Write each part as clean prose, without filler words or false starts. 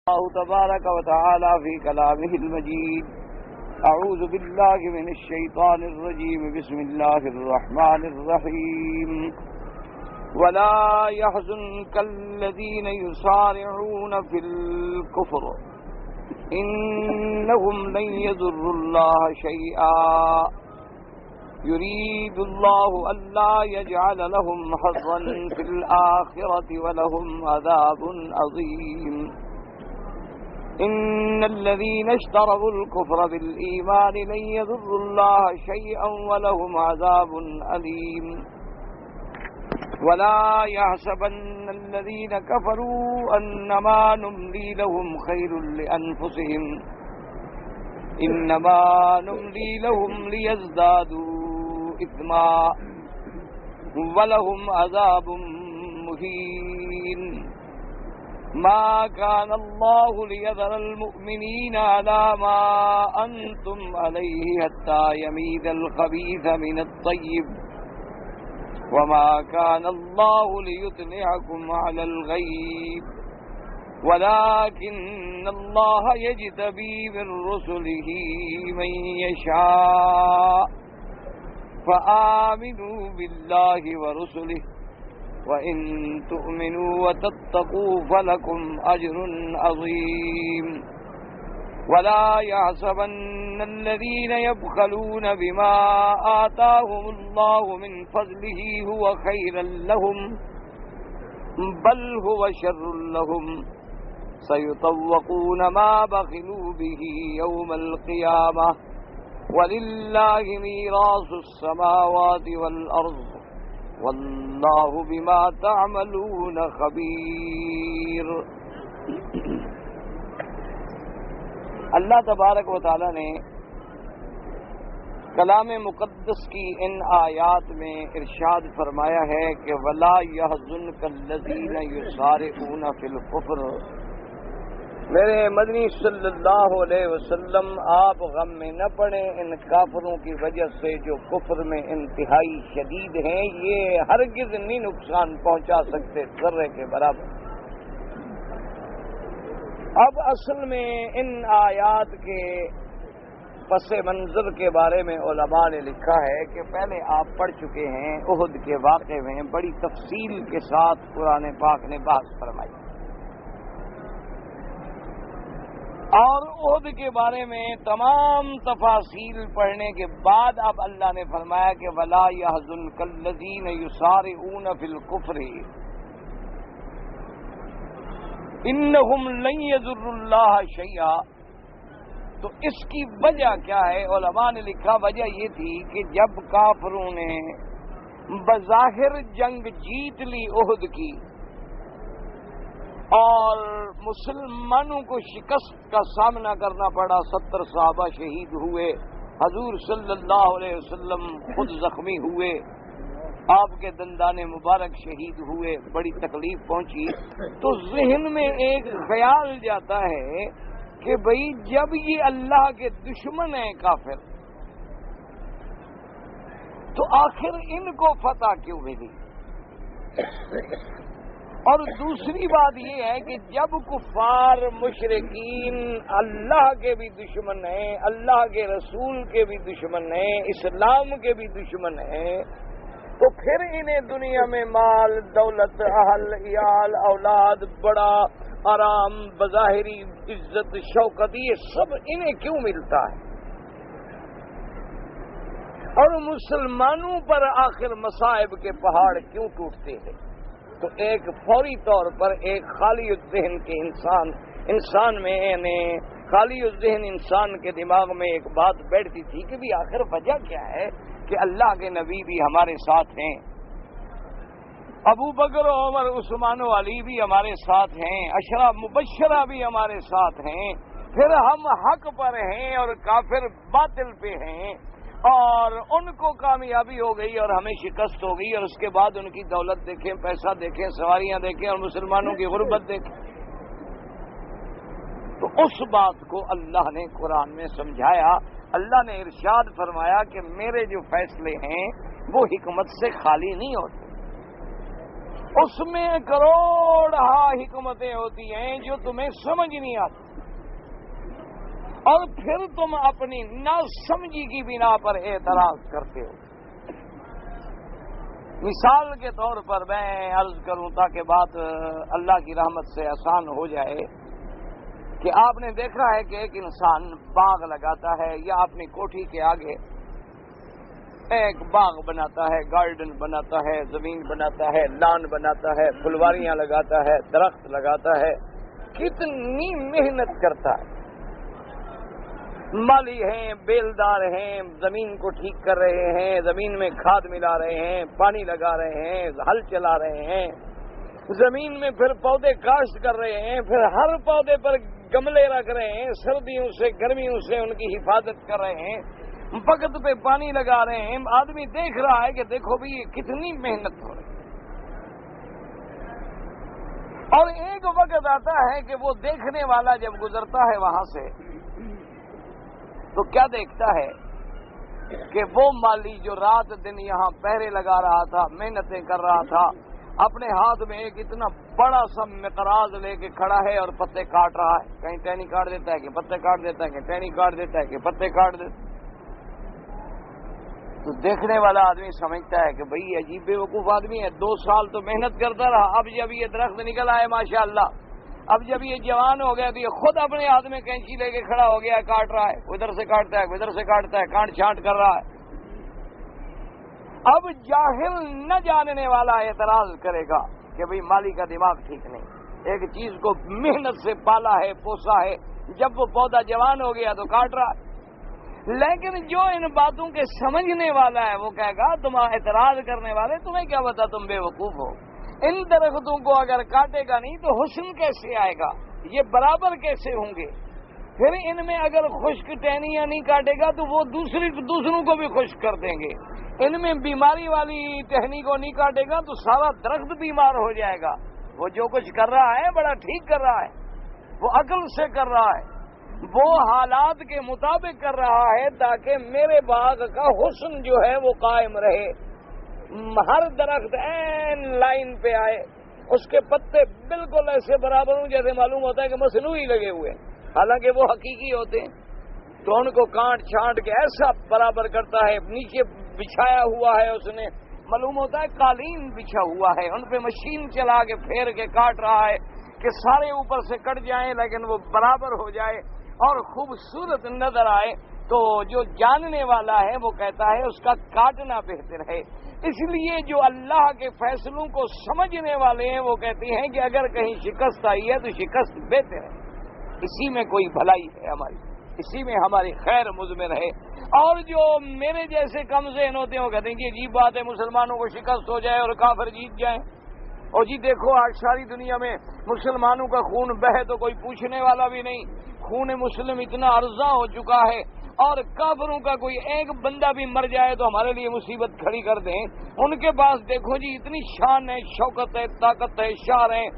الله تبارك وتعالى في كلامه المجيد. أعوذ بالله من الشيطان الرجيم. بسم الله الرحمن الرحيم. ولا يحزنك الذين يسارعون في الكفر إنهم لن يضروا الله شيئا يريد الله ألا يجعل لهم حظا في الآخرة ولهم عذاب عظيم. إن الذين اشتروا الكفر بالإيمان لن يضروا الله شيئا ولهم عذاب أليم. ولا يحسبن الذين كفروا أنما نملي لهم خير لأنفسهم إنما نملي لهم ليزدادوا إثما ولهم عذاب مهين. ما كان الله ليذر المؤمنين على ما أنتم عليه حتى يميز الخبيث من الطيب وما كان الله ليطلعكم على الغيب ولكن الله يجتبي من رسله من يشاء فآمنوا بالله ورسله وإن تؤمنوا وتتقوا فلكم أجر عظيم. ولا يحسبن الذين يبخلون بما آتاهم الله من فضله هو خيرا لهم بل هو شر لهم سيطوقون ما بخلوا به يوم القيامة ولله ميراث السماوات والأرض واللہ بما تعملون خبیر. اللہ تبارک و تعالی نے کلام مقدس کی ان آیات میں ارشاد فرمایا ہے کہ وَلَا يَحْزُنْكَ الَّذِينَ يُسَارِعُونَ فِي الْكُفْرِ. میرے مدنی صلی اللہ علیہ وسلم آپ غم میں نہ پڑیں ان کافروں کی وجہ سے جو کفر میں انتہائی شدید ہیں. یہ ہرگز نہیں نقصان پہنچا سکتے ذرے کے برابر. اب اصل میں ان آیات کے پس منظر کے بارے میں علماء نے لکھا ہے کہ پہلے آپ پڑھ چکے ہیں احد کے واقعے میں بڑی تفصیل کے ساتھ قرآن پاک نے بحث فرمائی اور عہد کے بارے میں تمام تفاصیل پڑھنے کے بعد اب اللہ نے فرمایا کہ وَلَا يَحْزُنْكَ الَّذِينَ يُسَارِعُونَ فِي الْكُفْرِ إِنَّهُمْ لَن يَضُرُّوا اللَّهَ شَيْئًا. تو اس کی وجہ کیا ہے؟ علماء نے لکھا وجہ یہ تھی کہ جب کافروں نے بظاہر جنگ جیت لی عہد کی اور مسلمانوں کو شکست کا سامنا کرنا پڑا، 70 صحابہ شہید ہوئے، حضور صلی اللہ علیہ وسلم خود زخمی ہوئے، آپ کے دندان مبارک شہید ہوئے، بڑی تکلیف پہنچی. تو ذہن میں ایک خیال جاتا ہے کہ بھئی جب یہ اللہ کے دشمن ہیں کافر تو آخر ان کو فتح کیوں ملی؟ اور دوسری بات یہ ہے کہ جب کفار مشرکین اللہ کے بھی دشمن ہیں، اللہ کے رسول کے بھی دشمن ہیں، اسلام کے بھی دشمن ہیں، تو پھر انہیں دنیا میں مال، دولت، اہل، عیال، اولاد، بڑا آرام، بظاہری عزت، شوکت، یہ سب انہیں کیوں ملتا ہے؟ اور مسلمانوں پر آخر مصائب کے پہاڑ کیوں ٹوٹتے ہیں؟ تو ایک فوری طور پر ایک خالی الذہن کے انسان میں خالی الذہن انسان کے دماغ میں ایک بات بیٹھتی تھی کہ بھی آخر وجہ کیا ہے کہ اللہ کے نبی بھی ہمارے ساتھ ہیں، ابو بکر و عمر عثمان و علی بھی ہمارے ساتھ ہیں، عشرہ مبشرہ بھی ہمارے ساتھ ہیں، پھر ہم حق پر ہیں اور کافر باطل پہ ہیں، اور ان کو کامیابی ہو گئی اور ہمیں شکست ہو گئی، اور اس کے بعد ان کی دولت دیکھیں، پیسہ دیکھیں، سواریاں دیکھیں، اور مسلمانوں کی غربت دیکھیں. تو اس بات کو اللہ نے قرآن میں سمجھایا. اللہ نے ارشاد فرمایا کہ میرے جو فیصلے ہیں وہ حکمت سے خالی نہیں ہوتے. اس میں کروڑ حکمتیں ہوتی ہیں جو تمہیں سمجھ نہیں آتی، اور پھر تم اپنی ناسمجھی کی بنا پر اعتراض کرتے ہو۔ مثال کے طور پر میں عرض کروں تاکہ بات اللہ کی رحمت سے آسان ہو جائے کہ آپ نے دیکھا ہے کہ ایک انسان باغ لگاتا ہے یا اپنی کوٹھی کے آگے ایک باغ بناتا ہے، گارڈن بناتا ہے، زمین بناتا ہے، لان بناتا ہے، پھلواریاں لگاتا ہے، درخت لگاتا ہے، کتنی محنت کرتا ہے، مالی ہیں، بیلدار ہیں، زمین کو ٹھیک کر رہے ہیں، زمین میں کھاد ملا رہے ہیں، پانی لگا رہے ہیں، ہل چلا رہے ہیں، زمین میں پھر پودے کاشت کر رہے ہیں، پھر ہر پودے پر گملے رکھ رہے ہیں، سردیوں سے گرمیوں سے ان کی حفاظت کر رہے ہیں، وقت پہ پانی لگا رہے ہیں۔ آدمی دیکھ رہا ہے کہ دیکھو بھی یہ کتنی محنت ہو رہی ہے، اور ایک وقت آتا ہے کہ وہ دیکھنے والا جب گزرتا ہے وہاں سے تو کیا دیکھتا ہے کہ وہ مالی جو رات دن یہاں پہرے لگا رہا تھا، محنتیں کر رہا تھا، اپنے ہاتھ میں ایک اتنا بڑا سا مقراض لے کے کھڑا ہے اور پتے کاٹ رہا ہے، کہیں ٹہنی کاٹ دیتا ہے کہ پتے کاٹ دیتا ہے، کہ ٹہنی کاٹ دیتا ہے کہ پتے کاٹ دیتا ہے۔ تو دیکھنے والا آدمی سمجھتا ہے کہ بھئی عجیب بے وقوف آدمی ہے، 2 سال تو محنت کرتا رہا، اب جب یہ درخت نکل آئے ماشاءاللہ، اب جب یہ جوان ہو گیا تو یہ خود اپنے ہاتھ میں کینچی لے کے کھڑا ہو گیا، کاٹ رہا ہے، ادھر سے کاٹتا ہے ادھر سے کاٹتا ہے، کاٹ چھانٹ کر رہا ہے۔ اب جاہل نہ جاننے والا اعتراض کرے گا کہ بھئی مالی کا دماغ ٹھیک نہیں، ایک چیز کو محنت سے پالا ہے، پوسا ہے، جب وہ پودا جوان ہو گیا تو کاٹ رہا ہے۔ لیکن جو ان باتوں کے سمجھنے والا ہے وہ کہے گا تم اعتراض کرنے والے، تمہیں کیا پتا، تم بے وقوف ہو، ان درختوں کو اگر کاٹے گا نہیں تو حسن کیسے آئے گا، یہ برابر کیسے ہوں گے، پھر ان میں اگر خشک ٹہنیاں نہیں کاٹے گا تو وہ دوسروں کو بھی خشک کر دیں گے، ان میں بیماری والی ٹہنی کو نہیں کاٹے گا تو سارا درخت بیمار ہو جائے گا۔ وہ جو کچھ کر رہا ہے بڑا ٹھیک کر رہا ہے، وہ عقل سے کر رہا ہے، وہ حالات کے مطابق کر رہا ہے تاکہ میرے باغ کا حسن جو ہے وہ قائم رہے، ہر درخت این لائن پہ آئے، اس کے پتے بالکل ایسے برابر ہوں جیسے معلوم ہوتا ہے کہ مصنوعی لگے ہوئے ہیں، حالانکہ وہ حقیقی ہوتے ہیں۔ تو ان کو کاٹ چھانٹ کے ایسا برابر کرتا ہے، نیچے بچھایا ہوا ہے، اس نے معلوم ہوتا ہے قالین بچھا ہوا ہے، ان پہ مشین چلا کے پھیر کے کاٹ رہا ہے کہ سارے اوپر سے کٹ جائیں لیکن وہ برابر ہو جائے اور خوبصورت نظر آئے۔ تو جو جاننے والا ہے وہ کہتا ہے اس کا کاٹنا بہتر ہے۔ اس لیے جو اللہ کے فیصلوں کو سمجھنے والے ہیں وہ کہتے ہیں کہ اگر کہیں شکست آئی ہے تو شکست بہتر ہے، اسی میں کوئی بھلائی ہے ہماری، اسی میں ہماری خیر مضمر ہے۔ اور جو میرے جیسے کم ذہن ہوتے ہیں وہ کہتے ہیں کہ عجیب بات ہے مسلمانوں کو شکست ہو جائے اور کافر جیت جائیں، اور جی دیکھو آج ساری دنیا میں مسلمانوں کا خون بہے تو کوئی پوچھنے والا بھی نہیں، خون مسلم اتنا ارزاں ہو چکا ہے، اور کافروں کا کوئی ایک بندہ بھی مر جائے تو ہمارے لیے مصیبت کھڑی کر دیں۔ ان کے پاس دیکھو جی اتنی شان ہے، شوکت ہے، طاقت ہے، شعر ہیں،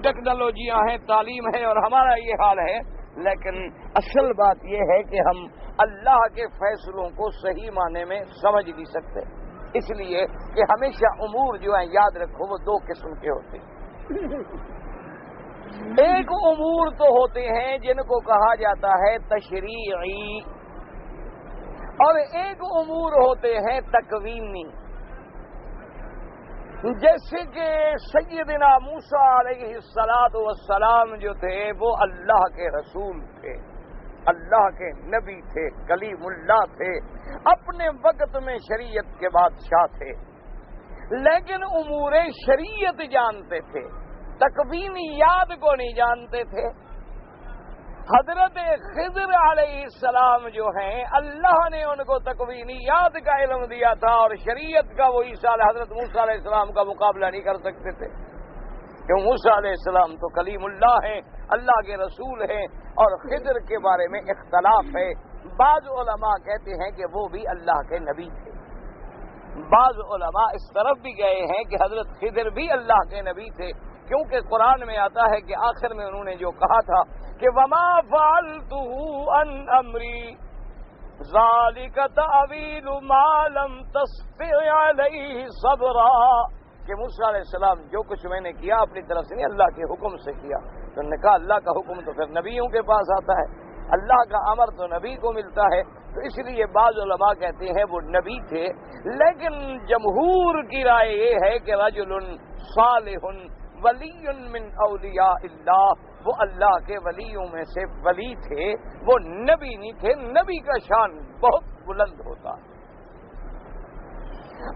ٹیکنالوجیاں ہیں، تعلیم ہے، اور ہمارا یہ حال ہے۔ لیکن اصل بات یہ ہے کہ ہم اللہ کے فیصلوں کو صحیح معنی میں سمجھ نہیں سکتے، اس لیے کہ ہمیشہ امور جو ہیں یاد رکھو وہ 2 قسم کے ہوتے ہیں۔ ایک امور تو ہوتے ہیں جن کو کہا جاتا ہے تشریعی، اور ایک امور ہوتے ہیں تکوینی۔ جیسے کہ سیدنا موسیٰ علیہ السلام جو تھے وہ اللہ کے رسول تھے، اللہ کے نبی تھے، کلیم اللہ تھے، اپنے وقت میں شریعت کے بادشاہ تھے، لیکن امور شریعت جانتے تھے، تکوینیات کو نہیں جانتے تھے۔ حضرت خضر علیہ السلام جو ہیں اللہ نے ان کو تکوینیات کا علم دیا تھا، اور شریعت کا وہی سال حضرت موسیٰ علیہ السلام کا مقابلہ نہیں کر سکتے تھے، کیوں موسیٰ علیہ السلام تو کلیم اللہ ہیں، اللہ کے رسول ہیں، اور خضر کے بارے میں اختلاف ہے۔ بعض علماء کہتے ہیں کہ وہ بھی اللہ کے نبی تھے، بعض علماء اس طرف بھی گئے ہیں کہ حضرت خضر بھی اللہ کے نبی تھے، کیونکہ قرآن میں آتا ہے کہ آخر میں انہوں نے جو کہا تھا کہ وَمَا فَعَلْتُهُ عَنْ أَمْرِي ذَلِكَ تَأْوِيلُ مَا لَمْ تَسْطِع عَلَيْهِ صَبْرًا۔ کہ موسیٰ علیہ السلام جو کچھ میں نے کیا اپنی طرف سے نہیں، اللہ کے حکم سے کیا. تو انہوں نے کہا اللہ کا حکم تو پھر نبیوں کے پاس آتا ہے، اللہ کا امر تو نبی کو ملتا ہے. تو اس لیے بعض علماء کہتے ہیں وہ نبی تھے، لیکن جمہور کی رائے یہ ہے کہ رجل صالح ولی من اولیاء اللہ، وہ اللہ کے ولیوں میں سے ولی تھے، وہ نبی نہیں تھے. نبی کا شان بہت بلند ہوتا ہے.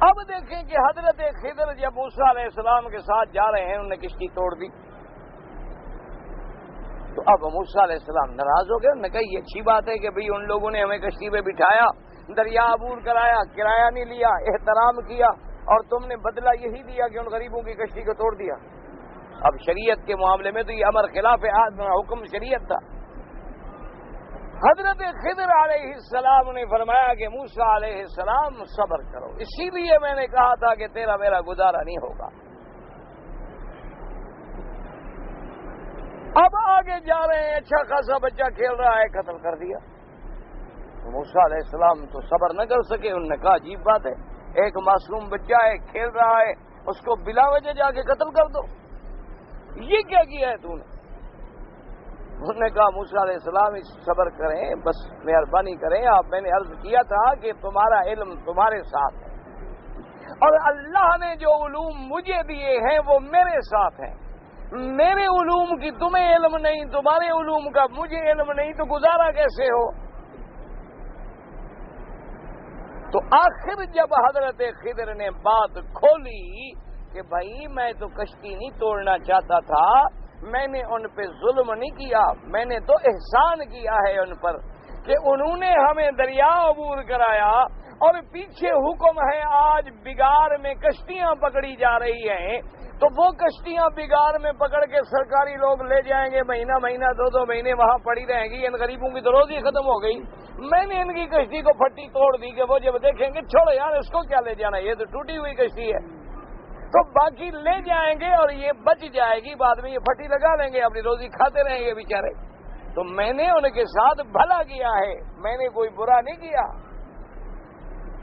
اب دیکھیں کہ حضرت خضر جب موسیٰ علیہ السلام کے ساتھ جا رہے ہیں، انہوں نے کشتی توڑ دی. تو اب موسیٰ علیہ السلام ناراض ہو گئے. انہوں نے کہا یہ اچھی بات ہے کہ بھئی ان لوگوں نے ہمیں کشتی پہ بٹھایا، دریا عبور کرایا، کرایہ نہیں لیا، احترام کیا، اور تم نے بدلہ یہی دیا کہ ان غریبوں کی کشتی کو توڑ دیا. اب شریعت کے معاملے میں تو یہ امر خلاف حکم شریعت تھا. حضرت خضر علیہ السلام نے فرمایا کہ موسیٰ علیہ السلام صبر کرو، اسی لیے میں نے کہا تھا کہ تیرا میرا گزارا نہیں ہوگا. اب آگے جا رہے ہیں، اچھا خاصا بچہ کھیل رہا ہے، قتل کر دیا. موسیٰ علیہ السلام تو صبر نہ کر سکے. انہوں نے کہا عجیب بات ہے، ایک معصوم بچہ ہے، کھیل رہا ہے، اس کو بلا وجہ جا کے قتل کر دو، یہ کیا کیا ہے تو نے؟ انہوں نے کہا موسیٰ علیہ السلام صبر کریں، بس مہربانی کریں. آپ میں نے عرض کیا تھا کہ تمہارا علم تمہارے ساتھ ہے، اور اللہ نے جو علوم مجھے دیے ہیں وہ میرے ساتھ ہیں. میرے علوم کی تمہیں علم نہیں، تمہارے علوم کا مجھے علم نہیں، تو گزارا کیسے ہو؟ تو آخر جب حضرت خضر نے بات کھولی کہ بھائی میں تو کشتی نہیں توڑنا چاہتا تھا، میں نے ان پہ ظلم نہیں کیا، میں نے تو احسان کیا ہے ان پر کہ انہوں نے ہمیں دریا عبور کرایا، اور پیچھے حکم ہے آج بگار میں کشتیاں پکڑی جا رہی ہیں، تو وہ کشتیاں بگار میں پکڑ کے سرکاری لوگ لے جائیں گے، مہینہ مہینہ 2 مہینے وہاں پڑی رہیں گی، ان غریبوں کی تو روزی ختم ہو گئی. میں نے ان کی کشتی کو پھٹی توڑ دی کہ وہ جب دیکھیں گے چھوڑو یار اس کو کیا لے جانا، یہ تو ٹوٹی ہوئی کشتی ہے، تو باقی لے جائیں گے اور یہ بچ جائے گی، بعد میں یہ پھٹی لگا لیں گے، اپنی روزی کھاتے رہیں گے بیچارے. تو میں نے ان کے ساتھ بھلا کیا ہے، میں نے کوئی برا نہیں کیا.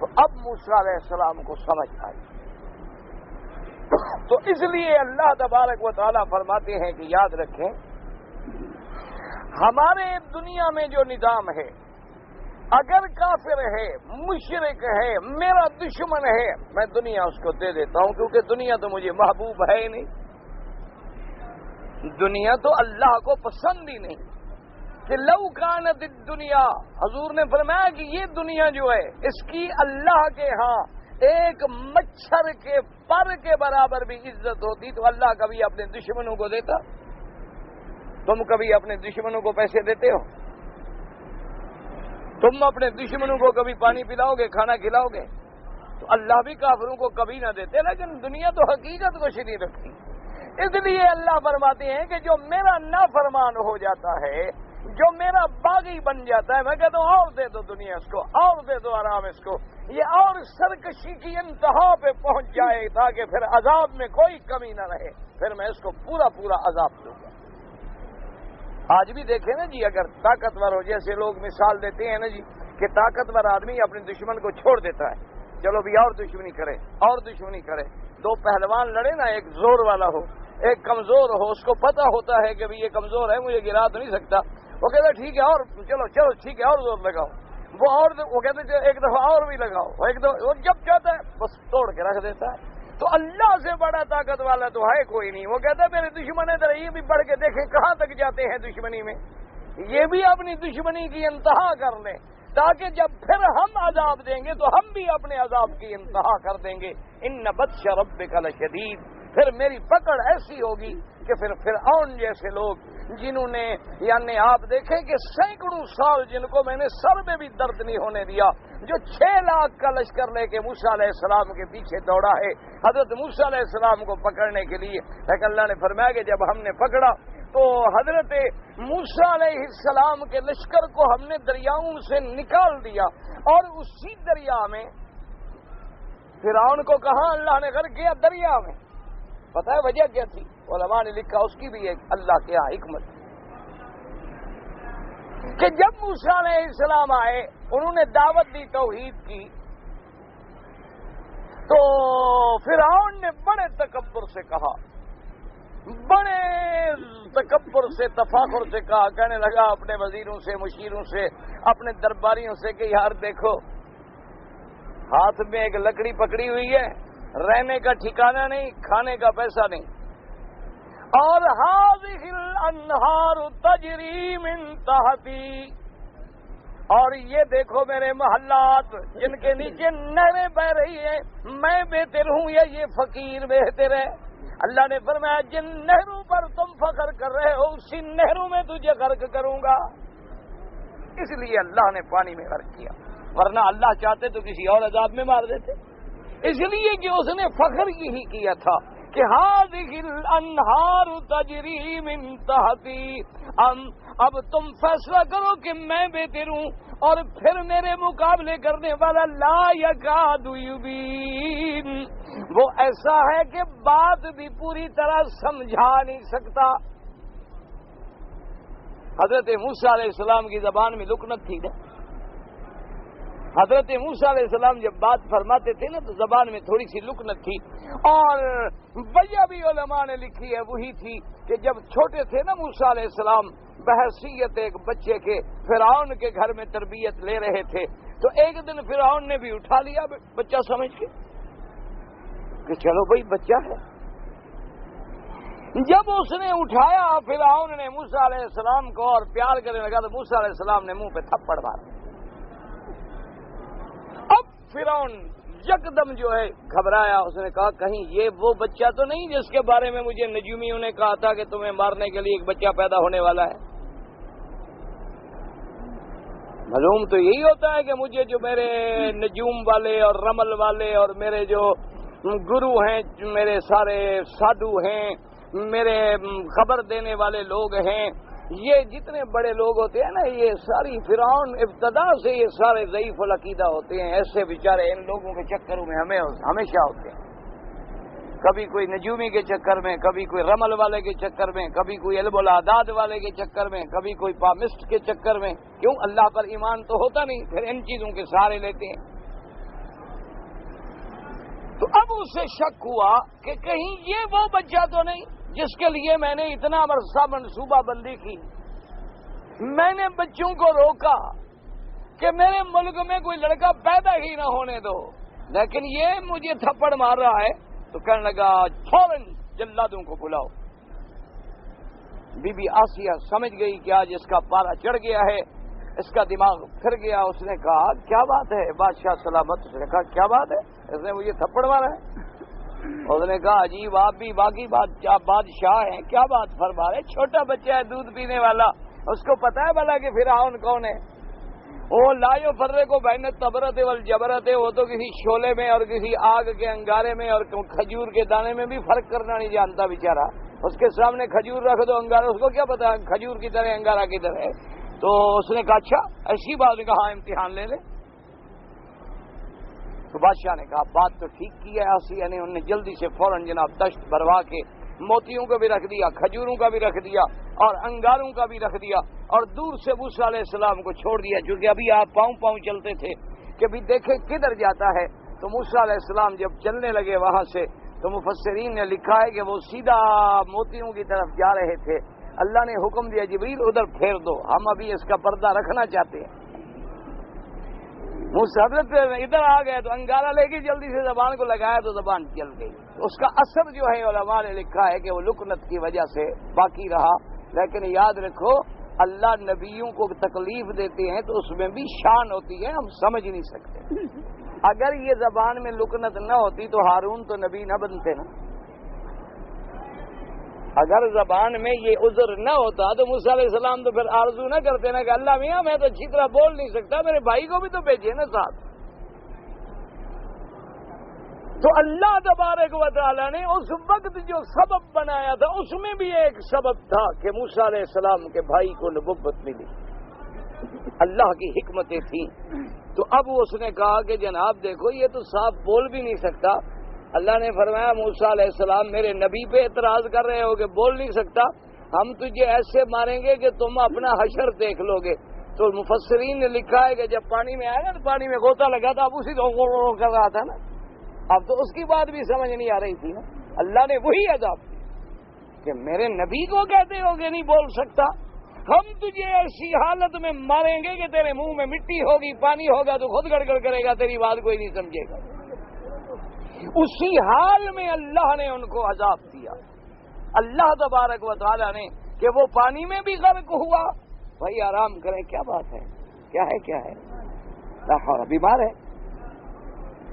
تو اب موسیٰ علیہ السلام کو سمجھ آئی. تو اس لیے اللہ تبارک و تعالیٰ فرماتے ہیں کہ یاد رکھیں ہمارے دنیا میں جو نظام ہے، اگر کافر ہے، مشرک ہے، میرا دشمن ہے، میں دنیا اس کو دے دیتا ہوں، کیونکہ دنیا تو مجھے محبوب ہے ہی نہیں. دنیا تو اللہ کو پسند ہی نہیں. کہ لو کانت الدنیا، حضور نے فرمایا کہ یہ دنیا جو ہے اس کی اللہ کے ہاں ایک مچھر کے پر کے برابر بھی عزت ہوتی تو اللہ کبھی اپنے دشمنوں کو دیتا؟ تم کبھی اپنے دشمنوں کو پیسے دیتے ہو؟ تم اپنے دشمنوں کو کبھی پانی پلاؤ گے، کھانا کھلاؤ گے؟ تو اللہ بھی کافروں کو کبھی نہ دیتے. لیکن دنیا تو حقیقت کو نہیں رکھتی. اس لیے اللہ فرماتے ہیں کہ جو میرا نافرمان ہو جاتا ہے، جو میرا باغی بن جاتا ہے، میں کہتا ہوں اور دے دو دنیا اس کو، اور دے دو آرام اس کو، یہ اور سرکشی کی انتہا پہ پہنچ جائے تاکہ پھر عذاب میں کوئی کمی نہ رہے، پھر میں اس کو پورا پورا عذاب دوں گا. آج بھی دیکھیں نا جی، اگر طاقتور ہو، جیسے لوگ مثال دیتے ہیں نا جی کہ طاقتور آدمی اپنے دشمن کو چھوڑ دیتا ہے، چلو بھی اور دشمنی کرے اور دشمنی کرے. 2 پہلوان لڑے نا، ایک زور والا ہو ایک کمزور ہو، اس کو پتہ ہوتا ہے کہ بھی یہ کمزور ہے، مجھے گرا تو نہیں سکتا، وہ کہتا ٹھیک ہے اور چلو چلو ٹھیک ہے اور زور لگاؤ، وہ کہتے ایک دفعہ اور بھی لگاؤ، ایک دفعہ وہ جب چاہتا ہے بس توڑ کے رکھ دیتا ہے. تو اللہ سے بڑا طاقت والا تو ہے کوئی نہیں. وہ کہتا ہے میرے دشمن ہے ذرا یہ بھی بڑھ کے دیکھیں کہاں تک جاتے ہیں دشمنی میں، یہ بھی اپنی دشمنی کی انتہا کر لیں تاکہ جب پھر ہم عذاب دیں گے تو ہم بھی اپنے عذاب کی انتہا کر دیں گے. ان بطش ربک لشدید، پھر میری پکڑ ایسی ہوگی کہ پھر فرعون جیسے لوگ جنہوں نے یعنی آپ دیکھیں کہ سینکڑوں سال جن کو میں نے سر میں بھی درد نہیں ہونے دیا، جو 6 لاکھ کا لشکر لے کے موسیٰ علیہ السلام کے پیچھے دوڑا ہے حضرت موسیٰ علیہ السلام کو پکڑنے کے لیے، لیکن اللہ نے فرمایا کہ جب ہم نے پکڑا تو حضرت موسیٰ علیہ السلام کے لشکر کو ہم نے دریاؤں سے نکال دیا، اور اسی دریا میں فرعون کو کہاں اللہ نے غرق کیا؟ دریا میں. پتہ ہے وجہ کیا تھی؟ علماء نے لکھا اس کی بھی ایک اللہ کے یہاں حکمت کہ جب موسیٰ علیہ السلام آئے، انہوں نے دعوت دی، توحید کی، تو فرعون نے بڑے تکبر سے کہا، بڑے تکبر سے تفاخر سے کہا، کہنے لگا اپنے وزیروں سے، مشیروں سے، اپنے درباریوں سے کہ یار دیکھو، ہاتھ میں ایک لکڑی پکڑی ہوئی ہے، رہنے کا ٹھکانہ نہیں، کھانے کا پیسہ نہیں، اور هذه الانہار تجری من تحتی، اور یہ دیکھو میرے محلات جن کے نیچے نہریں بہ رہی ہیں، میں بہتر ہوں یا یہ فقیر بہتر ہے؟ اللہ نے فرمایا جن نہروں پر تم فخر کر رہے ہو اسی نہروں میں تجھے غرق کروں گا۔ اس لیے اللہ نے پانی میں غرق کیا، ورنہ اللہ چاہتے تو کسی اور عذاب میں مار دیتے، اس لیے کہ اس نے فخر یہی کیا تھا کہ هذه الانہار تجری من تحتی، اب تم فیصلہ کرو کہ میں بہتر ہوں، اور پھر میرے مقابلے کرنے والا لا یکاد یبین، وہ ایسا ہے کہ بات بھی پوری طرح سمجھا نہیں سکتا۔ حضرت موسیٰ علیہ السلام کی زبان میں لکنت تھی نا، حضرت موسیٰ علیہ السلام جب بات فرماتے تھے نا تو زبان میں تھوڑی سی لکنت تھی، اور وجہ بھی علماء نے لکھی ہے وہی تھی کہ جب چھوٹے تھے نا موسیٰ علیہ السلام، بحیثیت ایک بچے کے فرعون کے گھر میں تربیت لے رہے تھے، تو ایک دن فرعون نے بھی اٹھا لیا بچہ سمجھ کے کہ چلو بھائی بچہ ہے۔ جب اس نے اٹھایا فرعون نے موسیٰ علیہ السلام کو اور پیار کرنے لگا تو موسیٰ علیہ السلام نے منہ پہ تھپڑ مارا۔ اب فرعون یکدم جو ہے گھبرایا، اس نے کہا کہیں یہ وہ بچہ تو نہیں جس کے بارے میں مجھے نجومیوں نے کہا تھا کہ تمہیں مارنے کے لیے ایک بچہ پیدا ہونے والا ہے؟ معلوم تو یہی ہوتا ہے کہ مجھے جو میرے نجوم والے اور رمل والے اور میرے جو گرو ہیں، میرے سارے سادھو ہیں، میرے خبر دینے والے لوگ ہیں، یہ جتنے بڑے لوگ ہوتے ہیں نا، یہ ساری فرعون ابتدا سے یہ سارے ضعیف العقیدہ ہوتے ہیں، ایسے بیچارے ان لوگوں کے چکروں میں ہمیشہ ہوتے ہیں، کبھی کوئی نجومی کے چکر میں، کبھی کوئی رمل والے کے چکر میں، کبھی کوئی علم الاعداد والے کے چکر میں، کبھی کوئی پامسٹ کے چکر میں۔ کیوں؟ اللہ پر ایمان تو ہوتا نہیں، پھر ان چیزوں کے سہارے لیتے ہیں۔ تو اب اسے شک ہوا کہ کہیں یہ وہ بچہ تو نہیں جس کے لیے میں نے اتنا عرصہ منصوبہ بندی کی، میں نے بچوں کو روکا کہ میرے ملک میں کوئی لڑکا پیدا ہی نہ ہونے دو، لیکن یہ مجھے تھپڑ مار رہا ہے۔ تو کہنے لگا فوراً جلادوں کو بلاؤ۔ بی بی آسیہ سمجھ گئی کہ آج اس کا پارا چڑھ گیا ہے، اس کا دماغ پھر گیا۔ اس نے کہا کیا بات ہے بادشاہ سلامت؟ اس نے کہا کیا بات ہے، اس نے مجھے تھپڑ مارا ہے۔ اس نے کہا عجیب، آپ بھی باقی بادشاہ ہیں، کیا بات فرما رہے؟ چھوٹا بچہ ہے دودھ پینے والا، اس کو پتا ہے بھلا کہ فرعون کون ہے؟ وہ لا یفرق بین التبرۃ والجبرۃ، وہ تو کسی شعلے میں اور کسی آگ کے انگارے میں اور کھجور کے دانے میں بھی فرق کرنا نہیں جانتا بیچارہ۔ اس کے سامنے کھجور رکھ دو انگارا، اس کو کیا پتا کھجور کی طرح انگارا کدھر ہے؟ تو اس نے کہا اچھا ایسی بات؟ نے کہا ہاں امتحان لے لے۔ تو بادشاہ نے کہا بات تو ٹھیک کی ہے آسیہ نے۔ انہوں نے جلدی سے فوراً جناب دشت بھروا کے موتیوں کو بھی رکھ دیا، کھجوروں کا بھی رکھ دیا اور انگاروں کا بھی رکھ دیا، اور دور سے موسیٰ علیہ السلام کو چھوڑ دیا، چونکہ ابھی آپ پاؤں پاؤں چلتے تھے کہ بھی دیکھیں کدھر جاتا ہے۔ تو موسیٰ علیہ السلام جب چلنے لگے وہاں سے تو مفسرین نے لکھا ہے کہ وہ سیدھا موتیوں کی طرف جا رہے تھے۔ اللہ نے حکم دیا جبریل ادھر پھیر دو، ہم ابھی اس کا پردہ رکھنا چاہتے ہیں۔ حضرت ادھر آ گئے تو انگارہ لے کے جلدی سے زبان کو لگایا تو زبان چل گئی۔ اس کا اثر جو ہے علماء نے لکھا ہے کہ وہ لکنت کی وجہ سے باقی رہا۔ لیکن یاد رکھو اللہ نبیوں کو تکلیف دیتے ہیں تو اس میں بھی شان ہوتی ہے، ہم سمجھ نہیں سکتے۔ اگر یہ زبان میں لکنت نہ ہوتی تو ہارون تو نبی نہ بنتے نا۔ اگر زبان میں یہ عذر نہ ہوتا تو موسیٰ علیہ السلام تو پھر آرزو نہ کرتے نا کہ اللہ میاں میں تو اچھی طرح بول نہیں سکتا، میرے بھائی کو بھی تو بھیجیے نا ساتھ۔ تو اللہ تبارک و تعالیٰ نے اس وقت جو سبب بنایا تھا اس میں بھی ایک سبب تھا کہ موسیٰ علیہ السلام کے بھائی کو نبوت ملی، اللہ کی حکمتیں تھیں۔ تو اب اس نے کہا کہ جناب دیکھو یہ تو صاف بول بھی نہیں سکتا۔ اللہ نے فرمایا موسیٰ علیہ السلام میرے نبی پہ اعتراض کر رہے ہو کہ بول نہیں سکتا، ہم تجھے ایسے ماریں گے کہ تم اپنا حشر دیکھ لو گے۔ تو مفسرین نے لکھا ہے کہ جب پانی میں آیا نا تو پانی میں غوطہ لگا تھا، اب اسی کو کر رہا تھا نا، اب تو اس کی بات بھی سمجھ نہیں آ رہی تھی نا. اللہ نے وہی عذاب دیا کہ میرے نبی کو کہتے ہو کہ نہیں بول سکتا, ہم تجھے ایسی حالت میں ماریں گے کہ تیرے منہ میں مٹی ہوگی, پانی ہوگا تو خود گڑگڑ کرے گا, تیری بات کوئی نہیں سمجھے گا. اسی حال میں اللہ نے ان کو عذاب دیا, اللہ تبارک و تعالیٰ نے, کہ وہ پانی میں بھی غرق ہوا. بھائی آرام کریں, کیا بات ہے, کیا ہے, بیمار ہے,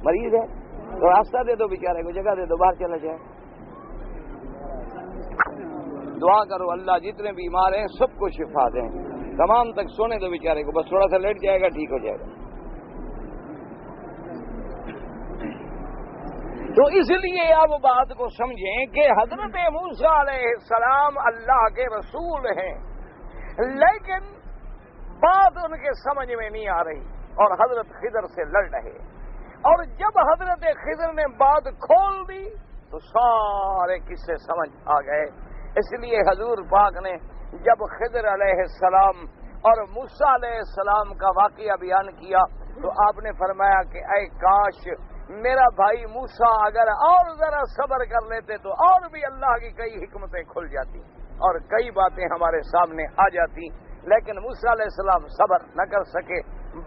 مریض ہے, تو راستہ دے دو بیچارے کو, جگہ دے دو, باہر چلا جائے. دعا کرو اللہ جتنے بیمار ہیں سب کو شفا دیں, تمام تک سونے دو بیچارے کو, بس تھوڑا سا لیٹ جائے گا, ٹھیک ہو جائے گا. تو اس لیے اب بات کو سمجھیں کہ حضرت موسیٰ علیہ السلام اللہ کے رسول ہیں, لیکن بات ان کے سمجھ میں نہیں آ رہی اور حضرت خضر سے لڑ رہے. اور جب حضرت خضر نے بات کھول دی تو سارے قصے سمجھ آ گئے. اس لیے حضور پاک نے جب خضر علیہ السلام اور موسیٰ علیہ السلام کا واقعہ بیان کیا تو آپ نے فرمایا کہ اے کاش میرا بھائی موسیٰ اگر اور ذرا صبر کر لیتے تو اور بھی اللہ کی کئی حکمتیں کھل جاتی اور کئی باتیں ہمارے سامنے آ جاتی. لیکن موسیٰ علیہ السلام صبر نہ کر سکے,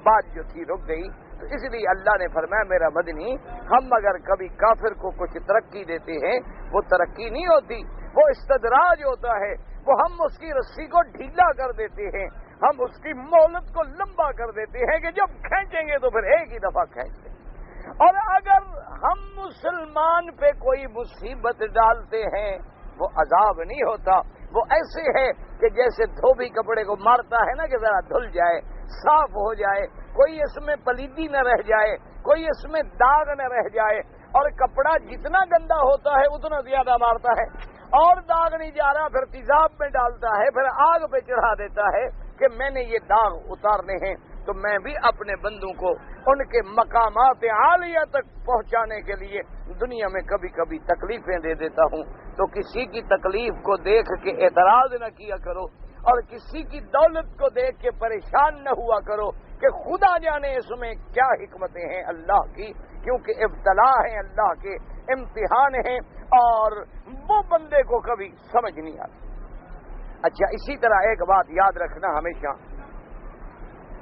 بات جو تھی رک گئی. تو اس لیے اللہ نے فرمایا میرا مدنی, ہم اگر کبھی کافر کو کچھ ترقی دیتے ہیں وہ ترقی نہیں ہوتی, وہ استدراج ہوتا ہے. وہ ہم اس کی رسی کو ڈھیلا کر دیتے ہیں, ہم اس کی مہلت کو لمبا کر دیتے ہیں کہ جب کھینچیں گے تو پھر ایک ہی دفعہ کھینچ لیں. اور اگر ہم مسلمان پہ کوئی مصیبت ڈالتے ہیں وہ عذاب نہیں ہوتا, وہ ایسے ہے کہ جیسے دھوبی کپڑے کو مارتا ہے نا کہ ذرا دھل جائے, صاف ہو جائے, کوئی اس میں پلیدی نہ رہ جائے, کوئی اس میں داغ نہ رہ جائے. اور کپڑا جتنا گندا ہوتا ہے اتنا زیادہ مارتا ہے, اور داغ نہیں جا رہا پھر تیزاب میں ڈالتا ہے, پھر آگ پہ چڑھا دیتا ہے کہ میں نے یہ داغ اتارنے ہیں. تو میں بھی اپنے بندوں کو ان کے مقامات عالیہ تک پہنچانے کے لیے دنیا میں کبھی کبھی تکلیفیں دے دیتا ہوں. تو کسی کی تکلیف کو دیکھ کے اعتراض نہ کیا کرو, اور کسی کی دولت کو دیکھ کے پریشان نہ ہوا کرو کہ خدا جانے اس میں کیا حکمتیں ہیں اللہ کی, کیونکہ ابتلا ہیں, اللہ کے امتحان ہیں, اور وہ بندے کو کبھی سمجھ نہیں آتی. اچھا, اسی طرح ایک بات یاد رکھنا ہمیشہ,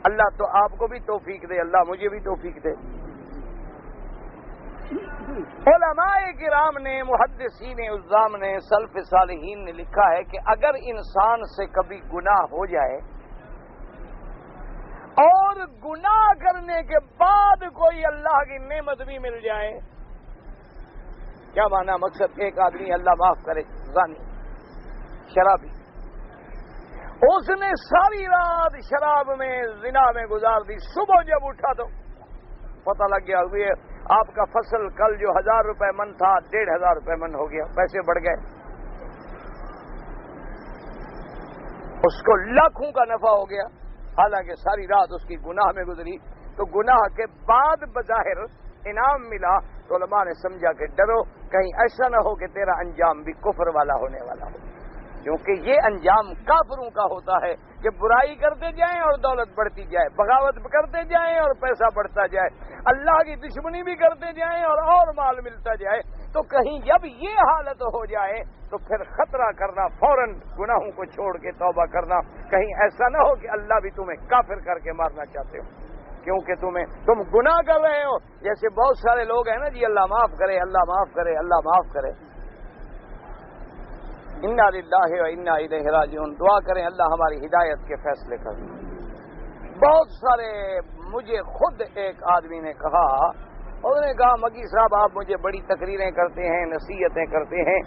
اللہ تو آپ کو بھی توفیق دے, اللہ مجھے بھی توفیق دے. علماء کرام نے, محدثین عظام نے, سلف صالحین نے لکھا ہے کہ اگر انسان سے کبھی گناہ ہو جائے اور گناہ کرنے کے بعد کوئی اللہ کی نعمت بھی مل جائے, کیا مانا, مقصد ایک آدمی اللہ معاف کرے زانی, شرابی, اس نے ساری رات شراب میں زنا میں گزار دی, صبح جب اٹھا تو پتہ لگ گیا ہوئے آپ کا فصل کل جو 1000 روپے من تھا 1500 روپے من ہو گیا, پیسے بڑھ گئے, اس کو لاکھوں کا نفع ہو گیا, حالانکہ ساری رات اس کی گناہ میں گزری. تو گناہ کے بعد بظاہر انعام ملا تو علماء نے سمجھا کہ ڈرو کہیں ایسا نہ ہو کہ تیرا انجام بھی کفر والا ہونے والا ہو, کیونکہ یہ انجام کافروں کا ہوتا ہے کہ برائی کرتے جائیں اور دولت بڑھتی جائے, بغاوت کرتے جائیں اور پیسہ بڑھتا جائے, اللہ کی دشمنی بھی کرتے جائیں اور مال ملتا جائے. تو کہیں جب یہ حالت ہو جائے تو پھر خطرہ کرنا, فوراً گناہوں کو چھوڑ کے توبہ کرنا, کہیں ایسا نہ ہو کہ اللہ بھی تمہیں کافر کر کے مارنا چاہتے ہو, کیونکہ تم گناہ کر رہے ہو. جیسے بہت سارے لوگ ہیں نا جی, اللہ معاف کرے, اللہ معاف کرے, اللہ معاف کرے. انا للہ و انا الیہ راجعون. دعا کریں اللہ ہماری ہدایت کے فیصلے کر. بہت سارے, مجھے خود ایک آدمی نے کہا, انہوں نے کہا مکی صاحب آپ مجھے بڑی تقریریں کرتے ہیں, نصیحتیں کرتے ہیں,